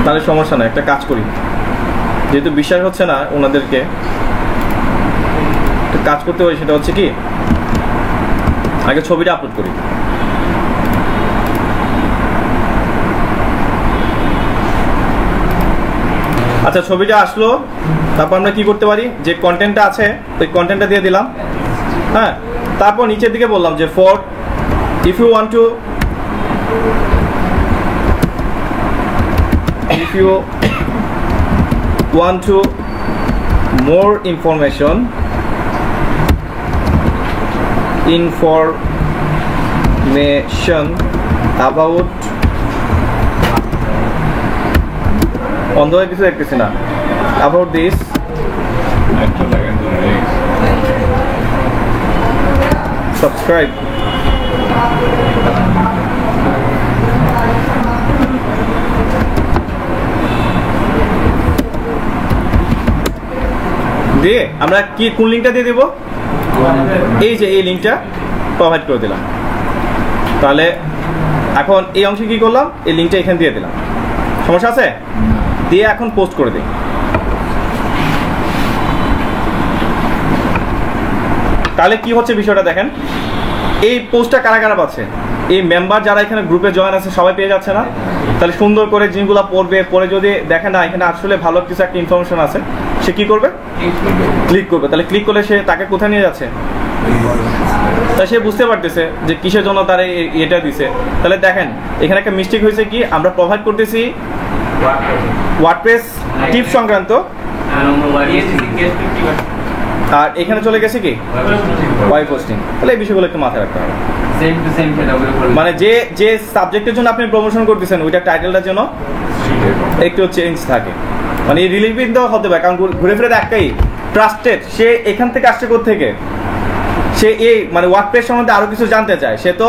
Speaker 1: তাহলে সমস্যা না, একটা কাজ করি। যেহেতু বিশ্বাস হচ্ছে না ওনাদেরকে, কাজ করতে হয়। সেটা হচ্ছে কি, আগে ছবিটা আপলোড করি। আচ্ছা, ছবিটা আসলো। তারপর আমরা কি করতে পারি, যে কন্টেন্টটা আছে ওই কন্টেন্টটা দিয়ে দিলাম। হ্যাঁ, তারপর নিচের দিকে বললাম যে for if you want to more information about অন্ধকার কিছু দেখতেছি না, about this subscribe দিয়ে আমরা কি কোন লিঙ্কটা দিয়ে দেব? এই যে এই লিঙ্কটা প্রোভাইড করে দিলাম। তাহলে এখন এই অংশে কি করলাম, এই লিঙ্কটা এখানে দিয়ে দিলাম। সমস্যা আছে? দিয়ে এখন পোস্ট করে দিই। তাহলে কি হচ্ছে বিষয়টা দেখেন। এই পোস্টটা কারা কারা পাচ্ছে? এই মেম্বার যারা এখানে গ্রুপে জয়েন আছে সবাই পেয়ে যাচ্ছে না? তাহলে সুন্দর করে জিনিসগুলো পড়বে, পরে যদি দেখে না এখানে আসলে ভালো কিছু একটা ইনফরমেশন আছে, সে কি করবে? ক্লিক করবে। তাহলে ক্লিক করলে সে তাকে কোথায় নিয়ে যাচ্ছে? তা সে বুঝতে পারতেছে যে কিসের জন্য তারা এটা দিছে। তাহলে দেখেন এখানে একটা মিস্টেক হয়েছে কি, আমরা প্রোভাইড করতেছি ওয়ার্ডপ্রেস টিপ সংক্রান্ত, আর এখানে চলে গেছে কি ওয়েব হোস্টিং। তাহলে এই বিষয়গুলো একটু মাথায় রাখতে হবে। মানে যে যে সাবজেক্টের জন্য আপনি প্রমোশন করতেছেন ওইটা টাইটেলটার জন্য একটু চেঞ্জ থাকে। মানে এই রিলিভিং দেওয়া হতে পারে, কারণ ঘুরে ফিরে একটাই ট্রাস্টেড। সে এখান থেকে আসছে থেকে সে এই মানে ওয়ার্ডপ্রেস সম্বন্ধে আরো কিছু জানতে চায়। সে তো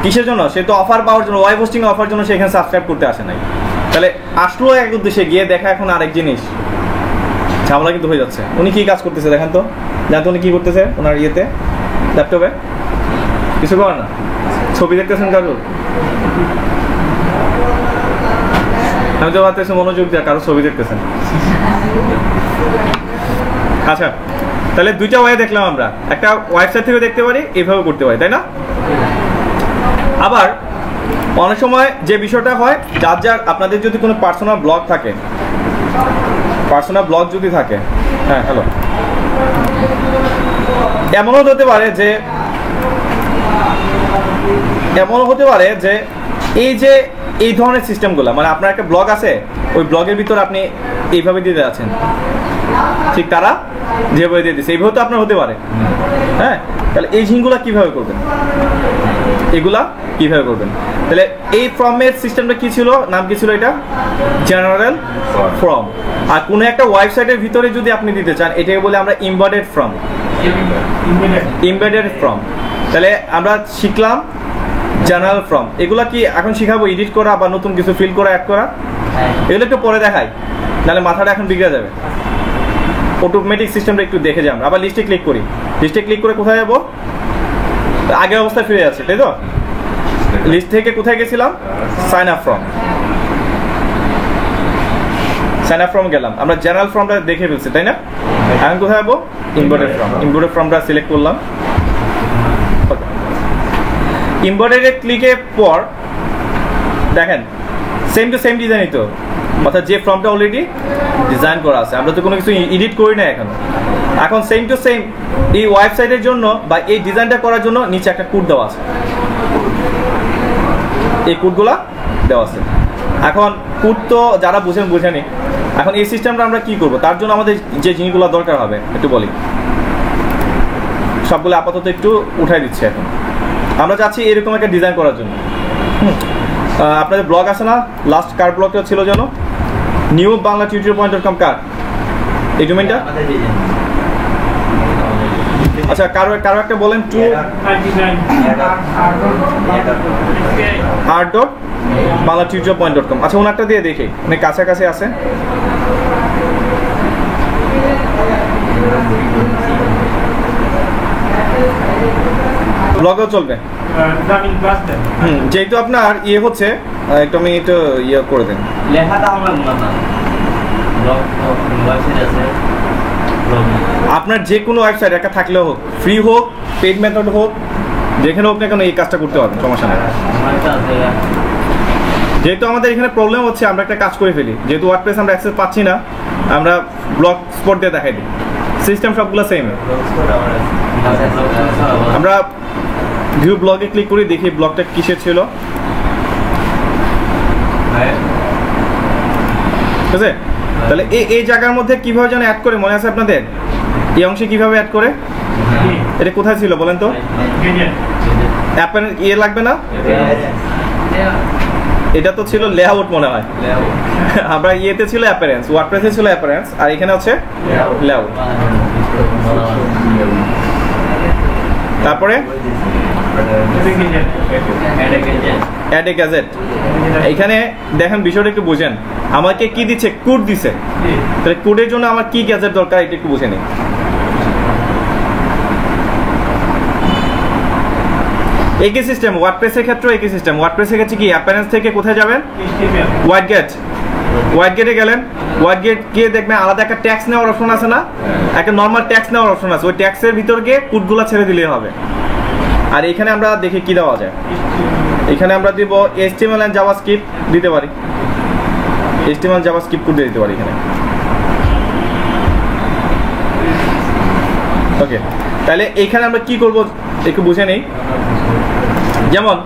Speaker 1: কিসের জন্য? সে তো অফার পাওয়ার জন্য, ওয়েব হোস্টিং অফার জন্য সে এখানে সাবস্ক্রাইব করতে আসে নাই। তাহলে আসলো এক উদ্দেশ্যে, গিয়ে দেখা এখন আরেক জিনিস। ঝামেলা কিন্তু হয়ে যাচ্ছে। উনি কি কাজ করতেছে দেখেন তো, জানতো উনি কি করতেছে ওনার ইয়েতে ল্যাপটপে? কিছু করে না, ছবি দেখতেছেন কারোর? আমি তো ভাবতেছি মনোযোগ দিয়ে কারোর ছবি দেখতেছেন। আচ্ছা, তাহলে দুইটা ওয়ে দেখলাম আমরা। একটা ওয়েবসাইট থেকে দেখতে পারি, এইভাবে করতে পারি, তাই না? আবার অনেক সময় যে বিষয়টা হয়, যার যার আপনাদের যদি কোনো পার্সোনাল ব্লগ থাকে, পার্সোনাল ব্লগ যদি থাকে, হ্যাঁ হ্যালো, এমনও হতে পারে যে এই যে এই ধরনের সিস্টেমগুলো, মানে আপনার একটা ব্লগ আছে, ওই ব্লগের ভিতর আপনি এইভাবে দিয়ে যাচ্ছেন, ঠিক তারা যেভাবে দিয়ে দিচ্ছে এইভাবে তো আপনার হতে পারে। হ্যাঁ, তাহলে এই জিনিসগুলো কিভাবে করবেন? এগুলা কিভাবে করবেন। তাহলে এই ফর্মের সিস্টেমটা কি ছিল, নাম কি ছিল, এটা জেনারেল ফর্ম। আর কোনো একটা ওয়েবসাইটের ভিতরে যদি আপনি দিতে চান এটাকে বলে আমরা এমবেডেড ফর্ম, এমবেডেড ফর্ম। তাহলে আমরা শিখলাম জেনারেল ফর্ম। এগুলা কি এখন শিখাবো এডিট করা বা নতুন কিছু ফিল করা, অ্যাড করা? এগুলো একটু পরে দেখাই, নাহলে মাথাটা এখন বিগড়ে যাবে। অটোমেটিক সিস্টেমটা একটু দেখে যাই আমরা। আবার লিস্টে ক্লিক করি, লিস্টে ক্লিক করে কোথায় যাবো, আগের অবস্থায় ফিরে যাচ্ছে, তাই তো? লিস্ট থেকে কোথায় গেছিলাম, sign up form, sign up form গেলাম। আমরা জেনারেল ফর্মটা দেখে ফেলছি, তাই না? এখন কোথায় যাবো, এমবেডেড ফর্ম। এমবেডেড ফর্মটা সিলেক্ট করলাম। এমবেডেড ক্লিকের পর দেখেন সেম টু সেম ডিজাইনই তো, অর্থাৎ যে ফর্মটা অলরেডি ডিজাইন করা আছে, আমরা তো কোনো কিছু এডিট করি না এখন সেম টু সেম এই ওয়েবসাইটের জন্য বা এই ডিজাইনটা করার জন্য নিচে একটা কোড দেওয়া আছে, এই কোডগুলা দেওয়া আছে। এখন কোড তো যারা বুঝেনি। এখন এই সিস্টেমটা আমরা কি করব, তার জন্য আমাদের যে জিনিসগুলো দরকার হবে একটু বলি। সবগুলো আপাতত একটু উঠাই দিচ্ছি। এখন আমরা চাচ্ছি এরকম একটা ডিজাইন করার জন্য। আপনাদের ব্লগ আছে না, লাস্ট কার ব্লগটা ছিল যেন, নিউ বাংলা tutorial.com কার, এই ডোমেইনটা। আচ্ছা কারো একটা বলেন, টু r.bangla.tutorial.com। আচ্ছা ওনারটা দিয়ে দেখি, মানে কাছাকাছি আছে। ব্লগও চলবে, যেহেতু আপনার ইয়ে হচ্ছে, একটু আমি একটু ইয়ে করে দেন।
Speaker 2: লেখাটা আমরা না,
Speaker 1: আপনার যে কোনো ওয়েবসাইট একটা থাকলেও হোক, ফ্রি হোক, পেইড মেথড হোক, যেখানে হোক না কেন এই কাজটা করতে পারবেন, সমস্যা নেই। যেহেতু আমাদের এখানে প্রবলেম হচ্ছে, আমরা একটা কাজ করে ফেলি, যেহেতু ওয়ার্ডপ্রেস আমরা অ্যাক্সেস পাচ্ছি না, আমরা ব্লগ স্পট দিয়ে দেখাই দিই। সিস্টেম সবগুলো সেম। আমরা ভিউ ব্লগে ক্লিক করি, দেখি ব্লগটা কিসের ছিল, ঠিক আছে? তাহলে এই জায়গার মধ্যে কিভাবে যেন অ্যাড করে, মনে আছে আপনাদের? এই অংশে কিভাবে অ্যাড করে, এটা কোথায় ছিল বলেন তো? অ্যাপের ইয়ে লাগবে না, এটা তো ছিল লেআউট মনে হয়। আমরা ইয়েতে ছিল অ্যাপিয়ারেন্স, ওয়ার্ডপ্রেসে ছিল অ্যাপিয়ারেন্স, আর এখানে হচ্ছে লেআউট। তারপরে অ্যাড এ গ্যাজেট। এখানে দেখেন বিষয়টা একটু বুঝেন, আমাকে কি দিচ্ছে, কোড দিছে। তাহলে কোডের জন্য আমার কি গ্যাজেট দরকার এটা একটু বুঝে নিই। একই সিস্টেম ওয়ার্ডপ্রেসের ক্ষেত্রে, একই সিস্টেম। ওয়ার্ডপ্রেসের ক্ষেত্রে কি অ্যাপিয়ারেন্স থেকে কোথায় যাবেন, হোয়াইট গেটে গেলেন। হোয়াইট গেট গিয়ে দেখবেন আলাদা একটা ট্যাক্স নেওয়ার অপশন আছে না, একটা নর্মাল ট্যাক্স নেওয়ার অপশন আছে, ওই ট্যাক্সের ভিতর গিয়ে কোডগুলো ছেড়ে দিলেই হবে। আর এখানে আমরা দেখি কি দেওয়া যায়, এখানে আমরা দিব HTML এন্ড জাভাস্ক্রিপ্ট দিতে পারি, HTML জাভাস্ক্রিপ্ট কোড দিতে পারি এখানে। ওকে, তাহলে এখানে আমরা কি করব একটু বুঝে নেই। যেমন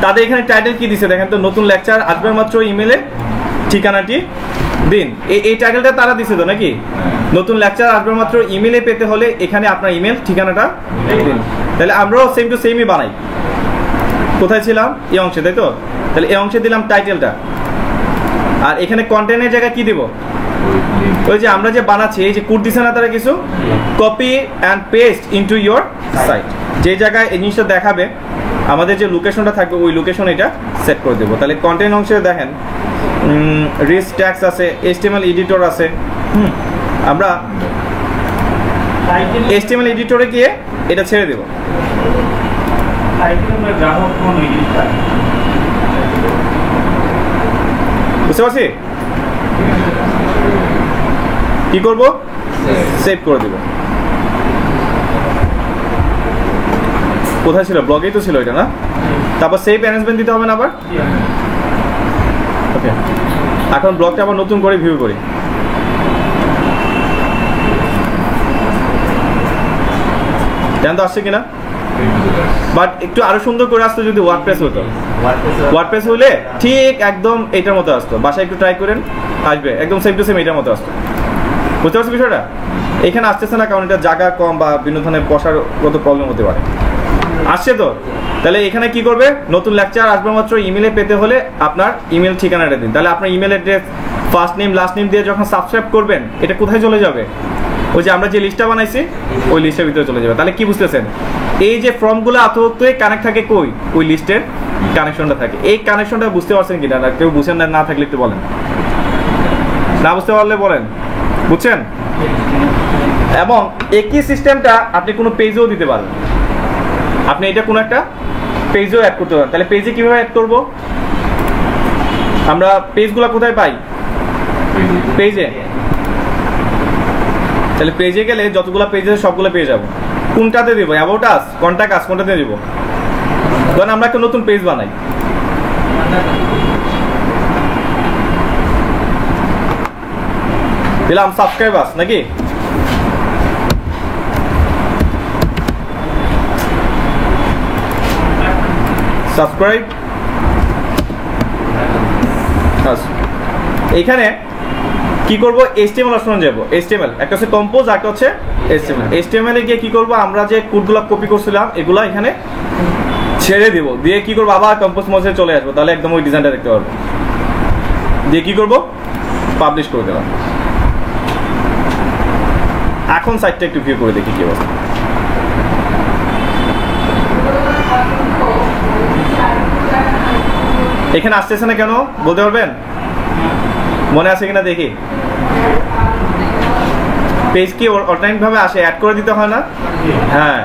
Speaker 1: তাদের এখানে টাইটেল কি দিছে দেখেন তো, নতুন লেকচার আসবে মাত্র ইমেলে ঠিকানাটি দিন। এই টাইটেলটা তারা দিছে তো নাকি, নতুন লেকচার আসবে মাত্র ইমেলে পেতে হলে এখানে আপনার ইমেল ঠিকানাটা দিন। তাহলে আমরাও সেম টু সেমই বানাই। কোথায় ছিলাম, এই অংশে, তাই তো? তাহলে এই অংশে দিলাম টাইটেলটা, আর এখানে কন্টেন্টের জায়গায় কি দিব, ওই যে আমরা যে বানাচ্ছি, এই যে কোড দিছে না তারা কিছু, copy and paste into your site. যে জায়গায় এই জিনিসটা দেখাবে, আমাদের যে লোকেশনটা থাকবে ওই লোকেশন এটা সেট করে দেবো। তাহলে কন্টেন্ট অংশে দেখেন রিচ ট্যাক্স আছে, HTML এডিটর আছে। আমরা HTML এডিটরে গিয়ে এটা ছেড়ে দেব। বুঝতে পারছি? কি করব, সেভ করে দেব। কোথায় ছিল, ব্লগেই তো ছিল এটা না? তারপর সেভ অ্যারেঞ্জমেন্ট দিতে হবে না আবার। ওকে, এখন ব্লগটা আবার নতুন করে ভিউ করি। জান তো আসছে কিনা, বাট একটু আরো সুন্দর করে আসতো যদি ওয়ার্ডপ্রেস হতো। ওয়ার্ডপ্রেস হলে ঠিক একদম এটার মতো আসতো, বাসায় একটু ট্রাই করেন, আসবে একদম সেম টু সেম এটার মতো আসতো। বুঝতে পারছি বিষয়টা? এখানে আসতেছে না কারণ এটা জায়গা কম বা বিভিন্ন ধরনের বসার কত প্রবলেম হতে পারে। আসছে তো? তাহলে এখানে কি করবে, নতুন লেকচার আসবে মাত্র ইমেলে পেতে হলে আপনার ইমেল ঠিকানাটা দিন। তাহলে আপনার email address, first name, last name দিয়ে যখন সাবস্ক্রাইব করবেন, এটা কোথায় চলে যাবে? ওই যে আমরা যে লিস্টটা বানাইছি ওই লিস্টের ভিতরে চলে যাবে। তাহলে কি বুঝতেছেন, এই যে ফর্মগুলো আতই কানেক্ট থাকে কই, ওই লিস্টের কানেকশনটা থাকে। এই কানেকশনটা বুঝতে পারছেন কিনা, কেউ বুঝেন না থাকলে একটু বলেন, না বুঝতে পারলে বলেন বুঝছেন। এবং একই সিস্টেমটা আপনি কোনো পেজেও দিতে পারেন, আপনি এটা কোনো একটা পেজেও অ্যাড করতে পারেন। তাহলে পেজে কিভাবে অ্যাড করব, আমরা পেজগুলো কোথায় পাই? পেজে। তাহলে পেজে গেলে যতগুলো পেজ আছে সবগুলো পেয়ে যাবো। কোনটাতে দেবো, অ্যাবাউট আস, কন্টাক্ট আস, কোনটাতে দেবো? ধরেন আমরা একটা নতুন পেজ বানাই, দিলাম সাবস্ক্রাইব আস নাকি, সাবস্ক্রাইব এইখানে কি করব, HTML অপশনে যাব। HTML একটা হচ্ছে কম্পোজ, আর একটা হচ্ছে HTML এ গিয়ে কি করব, আমরা যে কোডগুলো কপি করছিলাম এগুলো এখানে ছেড়ে দিব, দিয়ে কি করব, আবার কম্পোজ মোডে চলে আসবো। তাহলে একদম ওই ডিজাইনটা দেখতে পারবো। দিয়ে কি করব, পাবলিশ করে দিলাম। এখন সাইটটা একটু ভিউ করে দেখি কি অবস্থা। এখানে আসতেছে না কেন বলতে পারবেন? মনে আছে কিনা দেখি। পেজ কি অটোমেটিক ভাবে আসে, অ্যাড করে দিতে হয় না? হ্যাঁ,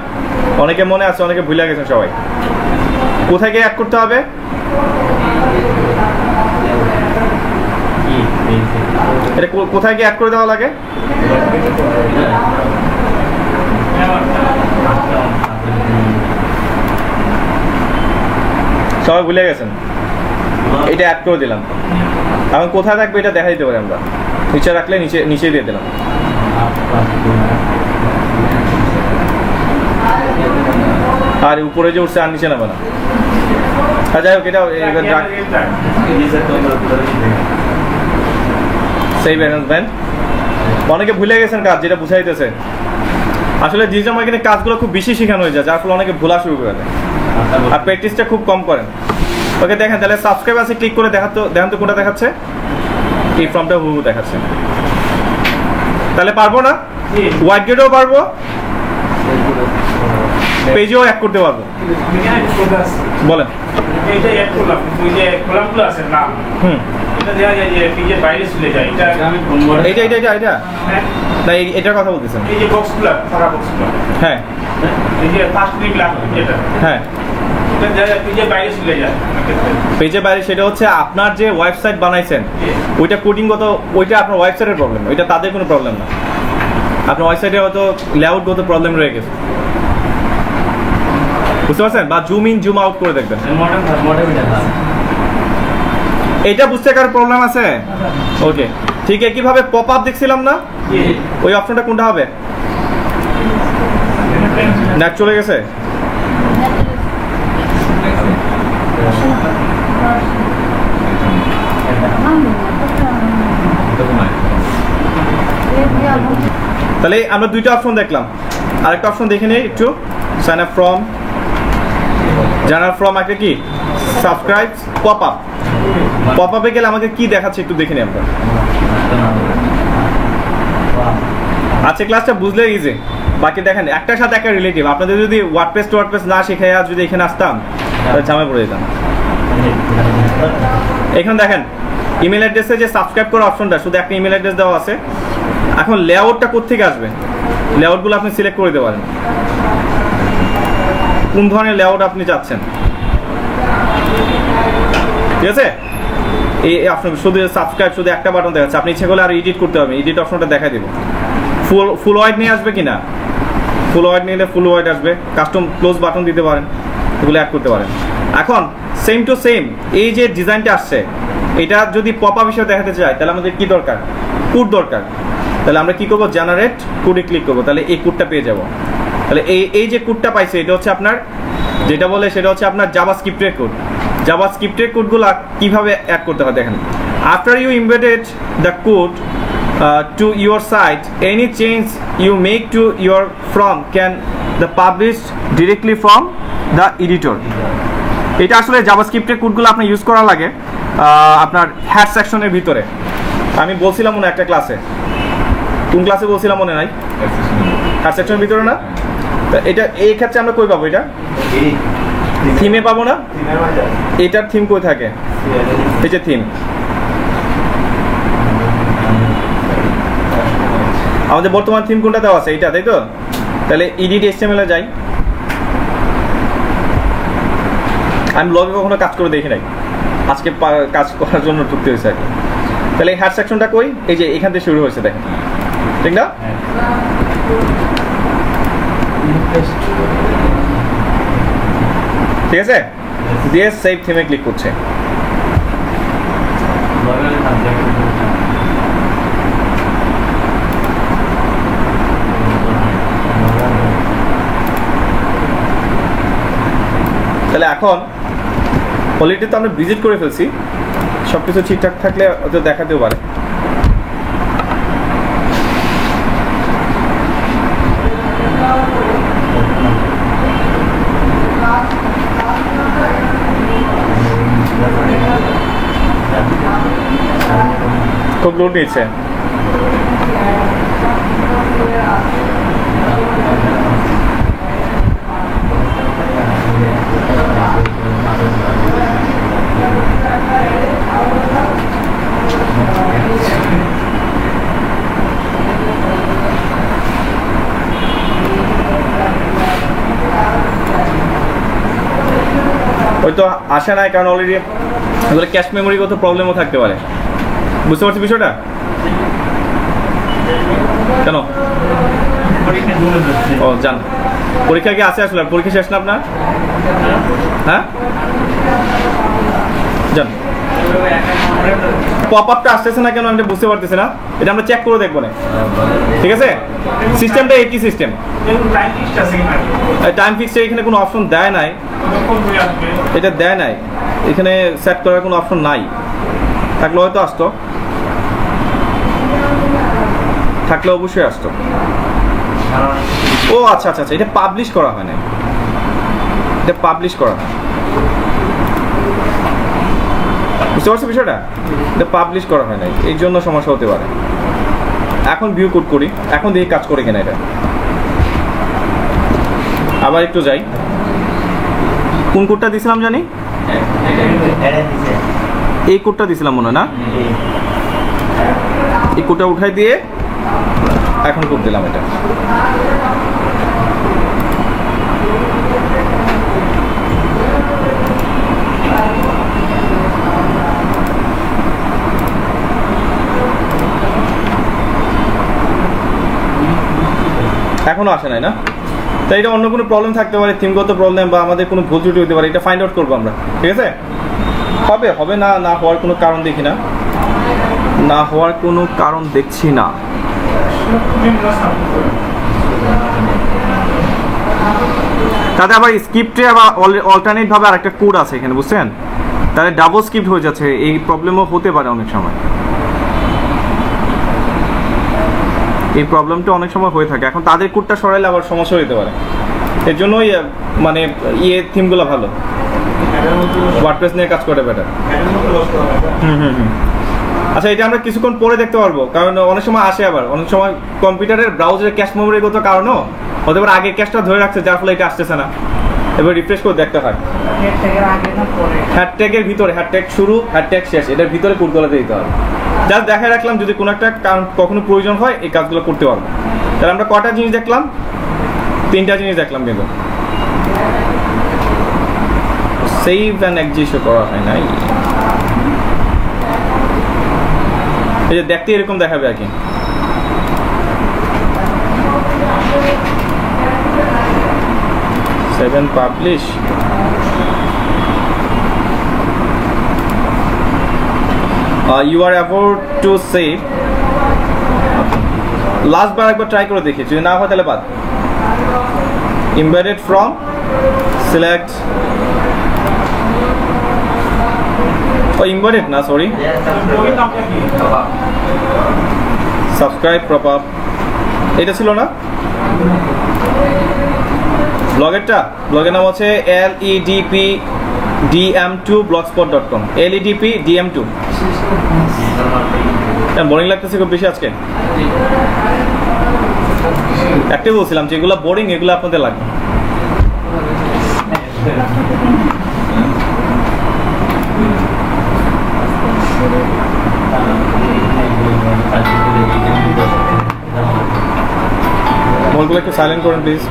Speaker 1: অনেকে মনে আছে, অনেকে ভুলে গেছেন সবাই। কোথায় গিয়ে অ্যাড করতে হবে? এটা কোথায় গিয়ে অ্যাড করে দেওয়া লাগে? সবাই ভুলে গেছেন। এটা অ্যাড করে দিলাম, এখন কোথায় থাকবে এটা দেখা দিতে পারি আমরা। নিচে রাখলে নিচে দিয়ে দিলাম। আর উপরে যে উঠছে আর নিচে নামে না। যাই হোক, এটা সেই ব্যালেন্সমেন্ট অনেকে ভুলে গেছেন কাজ, যেটা বুঝাইতেছে। আসলে ডিজিটাল মার্কেটিং কাজগুলো খুব বেশি শেখানো হয়ে যায়, যার ফলে অনেকে ভুলা শুরু করে দেয় আর প্র্যাকটিসটা খুব কম করেন। ওকে দেখেন, তাহলে সাবস্ক্রাইব আছে ক্লিক করে দেখেন তো কোনটা দেখাচ্ছে, এই ফর্মটা হুবহু দেখাচ্ছে। তাহলে পারবো না, হোয়াইট গেটেও পারবো, পেজেও অ্যাড করতে পারবো। বলেন।
Speaker 3: এটা অ্যাড করলাম, ওই যে কলামগুলো আছে না, এটা দেখা যায় যে পেজের বাইরে চলে যায়। এটা আমি
Speaker 1: এটা না, এটার কথা বলতেছেন।
Speaker 3: এই যে বক্সগুলো, সারা বক্সগুলো,
Speaker 1: হ্যাঁ,
Speaker 3: এই যে ফার্স্ট ক্লিক লাগবে এটা,
Speaker 1: হ্যাঁ,
Speaker 3: এটা দেখা যায় পেজের বাইরে চলে যায়।
Speaker 1: পেজের বাইরে সেটা হচ্ছে আপনার যে ওয়েবসাইট বানাইছেন ওইটা কোডিংগত, ওইটা আপনার ওয়েবসাইটের প্রবলেম, ওইটা তাদের কোনো প্রবলেম না। আপনার ওয়েবসাইটে হয়তো লেআউটগত প্রবলেম রয়ে গেছে, বুঝতে পারছেন? বা জুম ইন জুম আউট করে দেখবেন। এটা বুঝতে কার প্রবলেম আছে? ওকে, ঠিক একইভাবে পপ আপ দেখছিলাম না, ওই অপশনটা কোনটা হবে? নেট চলে গেছে। তাহলে আমরা দুইটা অপশন দেখলাম, আরেকটা অপশন দেখে নিই একটু। Sign up from, journal from, একটা কি সাবস্ক্রাইব, পপ আপ। পপ আপে গেলে আমাকে কি দেখাচ্ছে একটু দেখে নিই আমরা। আচ্ছা, ক্লাসটা বুঝলে ইজি, বাকি দেখেন একটার সাথে একটা রিলেটিভ। আপনাদের যদি ওয়ার্ডপ্রেস না শিখে যদি এখানে আসতাম তাহলে ঝামেলা পড়ে যেতাম। এখানে দেখেন ইমেল অ্যাড্রেসে যে সাবস্ক্রাইব করার অপশনটা, শুধু একটা ইমেল অ্যাড্রেস দেওয়া আছে। এখন লেআউটটা কোত্থেকে আসবে, লেআউটগুলো আপনি সিলেক্ট করে দিতে পারেন, কোন ধরনের লেআউট আপনি চাচ্ছেন। ঠিক আছে, এই অপশন শুধু সাবস্ক্রাইব, শুধু একটা বাটন দেখাচ্ছে। আপনি ইচ্ছে করলে আর এডিট করতে হবে, এডিট অপশনটা দেখাই দেবো। ফুল ওয়াইড নিয়ে আসবে কিনা, ফুল ওয়াইড নিলে ফুল ওয়াইড আসবে। কাস্টম ক্লোজ বাটন দিতে পারেন, এগুলো অ্যাড করতে পারেন। এখন সেম টু সেম এই যে ডিজাইনটা আসছে, এটা যদি পপ আপ হিসেবে দেখাতে চাই তাহলে আমাদের কি দরকার, কোড দরকার। তাহলে আমরা কি করবো, জেনারেট কোডে ক্লিক করবো, তাহলে এই কোডটা পেয়ে যাব। তাহলে এই যে কোডটা পাইছে এটা হচ্ছে আপনার, যেটা বলে সেটা হচ্ছে আপনার জাভাস্ক্রিপ্টের কোড। জাভাস্ক্রিপ্টের কোডগুলো কিভাবে অ্যাড করতে হয় দেখেন। After you embedded the code to your site, any change you make to your from can the published directly from the editor. এটা আসলে জাভাস্ক্রিপ্টের কোডগুলো আপনার ইউজ করা লাগে আপনার হ্যাড সেকশনের ভিতরে। আমি বলছিলাম মনে একটা ক্লাসে, কোন ক্লাসে বলছিলাম মনে নাই, হ্যাড সেকশনের ভিতরে না? এটা এই ক্ষেত্রে আমরা কই পাবো? এটা থিমে পাবো না? এটার থিম কই থাকে? এই যে থিম, আমাদের বর্তমান থিম কোনটা দেওয়া আছে? এইটা, তাই তো? তাহলে এডিট HTML এ যাই। আমি ব্লগে কখনো কাজ করে দেখি নাই, আজকে কাজ করার জন্য ঢুকতে হয়েছে আর কি। তাহলে এই হ্যাড সেকশনটা কই? এই যে এখান থেকে শুরু হয়েছে, দেখেন, ঠিক না? ঠিক আছে, দিয়ে সেভ থিমে ক্লিক করছে। তাহলে এখন অলরেডি তো আমরা ভিজিট করে ফেলছি, সব কিছু ঠিকঠাক থাকলে হয়তো দেখাতেও পারে। খুব লোড নিচ্ছে। ওই তো আসে নাই, কারণ অলরেডি এগুলো ক্যাশ মেমোরিগত প্রবলেমও থাকতে পারে। বুঝতে পারছি বিষয়টা? কেন? ও জান, পরীক্ষা কি আছে আসলে? পরীক্ষা শেষ না আপনার? হ্যাঁ জান, পপ আপটা আসতেছে না কেন আমি বুঝতে পারতেছি না। এটা আমরা চেক করে দেখবো না, ঠিক আছে? সিস্টেমটা একই সিস্টেম, টাইম ফিক্সড এখানে কোনো অপশন দেয় নাই, এটা দেয় নাই, এখানে সেট করার কোনো অপশন নাই। থাকলে হয়তো আসতো, থাকলে অবশ্যই আসতো। ও আচ্ছা আচ্ছা আচ্ছা, এটা পাবলিশ করা হয় না, এটা পাবলিশ করা হয়। বুঝতে পারছো বিষয়টা? এটা পাবলিশ করা হয় নাই, এই জন্য সমস্যা হতে পারে। এখন ভিউ কোড করি, এখন দেখি কাজ করে কিনা এটা। আবার একটু যাই, কোন কোডটা দিছিলাম জানি? এই কোডটা দিছিলাম মনে হয় না? এই কোডটা উঠাই দিয়ে এখন কোড দিলাম এটা। এখনো আসে নাই না? তাই এটা অন্য কোনো প্রবলেম থাকতে পারে, থিমগত প্রবলেম বা আমাদের কোনো ভুল ত্রুটি হতে পারে, এটা ফাইন্ড আউট করবো আমরা, ঠিক আছে? হবে হবে না, না হওয়ার কোনো কারণ দেখি না, না হওয়ার কোনো কারণ দেখছি না। তাতে আবার স্ক্রিপ্টে আবার অল্টারনেট ভাবে আরেকটা কোড আছে এখানে, বুঝছেন? তাহলে ডাবল স্ক্রিপ্ট হয়ে যাচ্ছে, এই প্রবলেমও হতে পারে অনেক সময়। এই প্রবলেমটা অনেক সময় হয়ে থাকে। এখন তাদের কোডটা সরাইলে আবার সমস্যা হতে পারে, এর জন্যই মানে থিমগুলো ভালো, ওয়ার্ডপ্রেস নিয়ে কাজ করে বেটার। আচ্ছা, এটা আমরা কিছুক্ষণ পরে দেখতে পারবো, কারণ অনেক সময় আসে, আবার অনেক সময় কম্পিউটারের ব্রাউজারের ক্যাশ মেমোরিগত কারণও হতে পারে, আগে ক্যাশটা ধরে রাখছে যার ফলে এটা আসতেছে না। এবার রিফ্রেশ করে দেখতে হয়, হ্যাশট্যাগের ভিতরে, হ্যাশট্যাগ শুরু হ্যাশট্যাগ শেষ, এটার ভিতরে কোডগুলো দিতে হবে। জাস্ট দেখাই রাখলাম, যদি কোনো একটা কারণ কখনো প্রয়োজন হয় এই কাজগুলো করতে পারবো। তাহলে আমরা কটা জিনিস দেখলাম? 3টা জিনিস দেখলাম, কিন্তু সেভ অ্যান্ড এক্সিট করা হয় নাই। এই যে দেখতে এরকম দেখাবে আর কি। Save and publish, you are about to save। Last বার একবার ট্রাই করে দেখি, যদি না হয় তাহলে বাদ। embedded from select, ও embedded না, সরি, subscribe pop up, এটা ছিল না? ব্লগের নাম হচ্ছে ledpdm2blogspot.com ledpdm2। বোরিং লাগতেছে খুব বেশি আজকে, একটাই বলছিলাম যেগুলো বোরিং এগুলো আপনাদের লাগবে। মোবাইলগুলো একটু সাইলেন্ট করুন প্লিজ।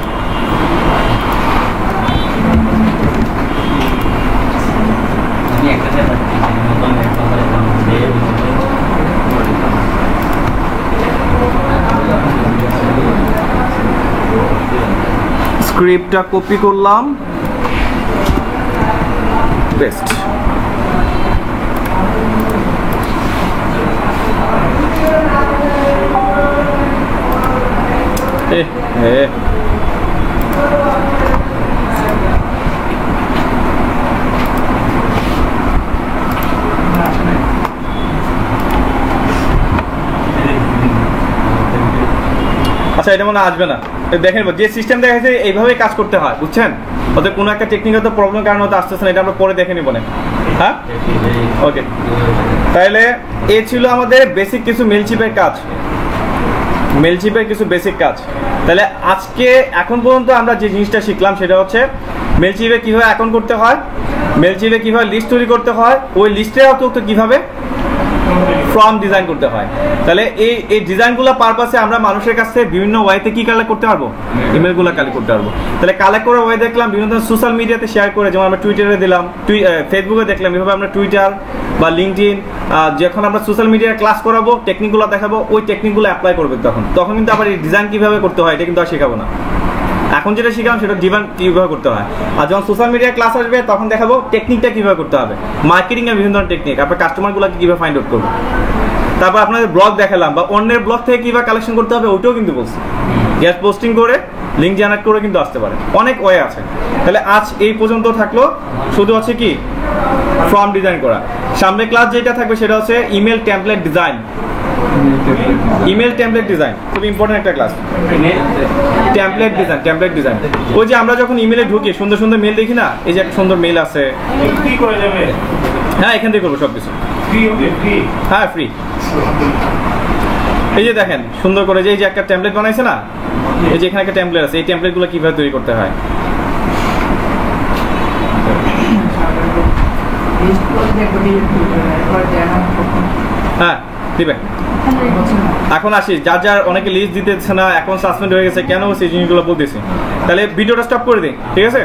Speaker 1: স্ক্রিপ্টটা কপি করলাম, বেস্ট। আচ্ছা, এটা মনে আসবে না, দেখেন যে সিস্টেম দেখাচ্ছে এইভাবেই কাজ করতে হয়, বুঝছেন? ওদের কোনো একটা টেকনিক্যাল প্রবলেম কারণ হতে আসতেছে না, এটা আমরা পরে দেখে নিব না। হ্যাঁ, ওকে। তাহলে এ ছিল আমাদের বেসিক কিছু মেলচিপের কাজ, মেলচিপের কিছু বেসিক কাজ। তাহলে আজকে এখন পর্যন্ত আমরা যে জিনিসটা শিখলাম সেটা হচ্ছে মেলচিপে কীভাবে অ্যাকাউন্ট করতে হয়, মেলচিপে কীভাবে লিস্ট তৈরি করতে হয়, ওই লিস্টের অন্তত কীভাবে ফর্ম ডিজাইন করতে হয়। তাহলে এই ডিজাইনগুলো পারপাসে আমরা মানুষের কাছ থেকে বিভিন্ন ওয়েতে কি কালেক্ট করতে পারবো, ইমেলগুলো কালেক্ট করতে পারবো। তাহলে কালেক্ট করার ওয়ে দেখলাম বিভিন্ন ধরনের সোশ্যাল মিডিয়াতে শেয়ার করে, যেমন আমরা টুইটারে দিলাম, ফেসবুকে দেখলাম, এভাবে আমরা টুইটার বা লিঙ্কডইন যখন আমরা সোশ্যাল মিডিয়ায় ক্লাস করাবো, টেকনিকগুলো দেখাবো, ওই টেকনিকগুলো অ্যাপ্লাই করবে। তখন কিন্তু আবার এই ডিজাইন কীভাবে করতে হয় এটা কিন্তু আর শেখাবো না। এখন যেটা শিখাম সেটা ডিজাইন কীভাবে করতে হয়। আর যখন সোশ্যাল মিডিয়ায় ক্লাস আসবে তখন দেখাবো টেকনিকটা কীভাবে করতে হবে, মার্কেটিং এর বিভিন্ন ধরনের টেকনিক, আপনার কাস্টমারগুলোকে কীভাবে ফাইন্ড আউট করবো। তারপর আপনাদের ব্লগ দেখালাম, বা অন্যের ব্লগ থেকে কীভাবে কালেকশন করতে হবে ওইটাও কিন্তু বলছি। গ্যাস পোস্টিং করে লিঙ্ক জেনারেট করে কিন্তু আসতে পারে, অনেক ওয়ে আছে। তাহলে আজ এই পর্যন্ত থাকলো, শুধু হচ্ছে কি ফর্ম ডিজাইন করা। সামনে ক্লাস যেটা থাকবে সেটা হচ্ছে email template design. Email template design খুব ইম্পর্টেন্ট একটা ক্লাস। টেমপ্লেট ডিজাইন ওই যে আমরা যখন ইমেলে ঢুকি সুন্দর সুন্দর মেল দেখি না, এই যে একটা সুন্দর মেল আছে,
Speaker 3: কি করে যাবে?
Speaker 1: হ্যাঁ, এখান থেকে করবো সবকিছু। হ্যাঁ, ফ্রি। এই যে দেখেন সুন্দর করে যে একটা টেমপ্লেট বানাইছে না, এই যে এখানে একটা টেমপ্লেট আছে, এই টেমপ্লেটগুলো কিভাবে তৈরি করতে হয়। হ্যাঁ, দিবেন। এখন আসি, যার অনেকে লিস্ট দিতেছে না, এখন সাসপেন্ড হয়ে গেছে, কেন সেই জিনিসগুলো বলতেছি। তাহলে ভিডিওটা স্টপ করে দিই, ঠিক আছে?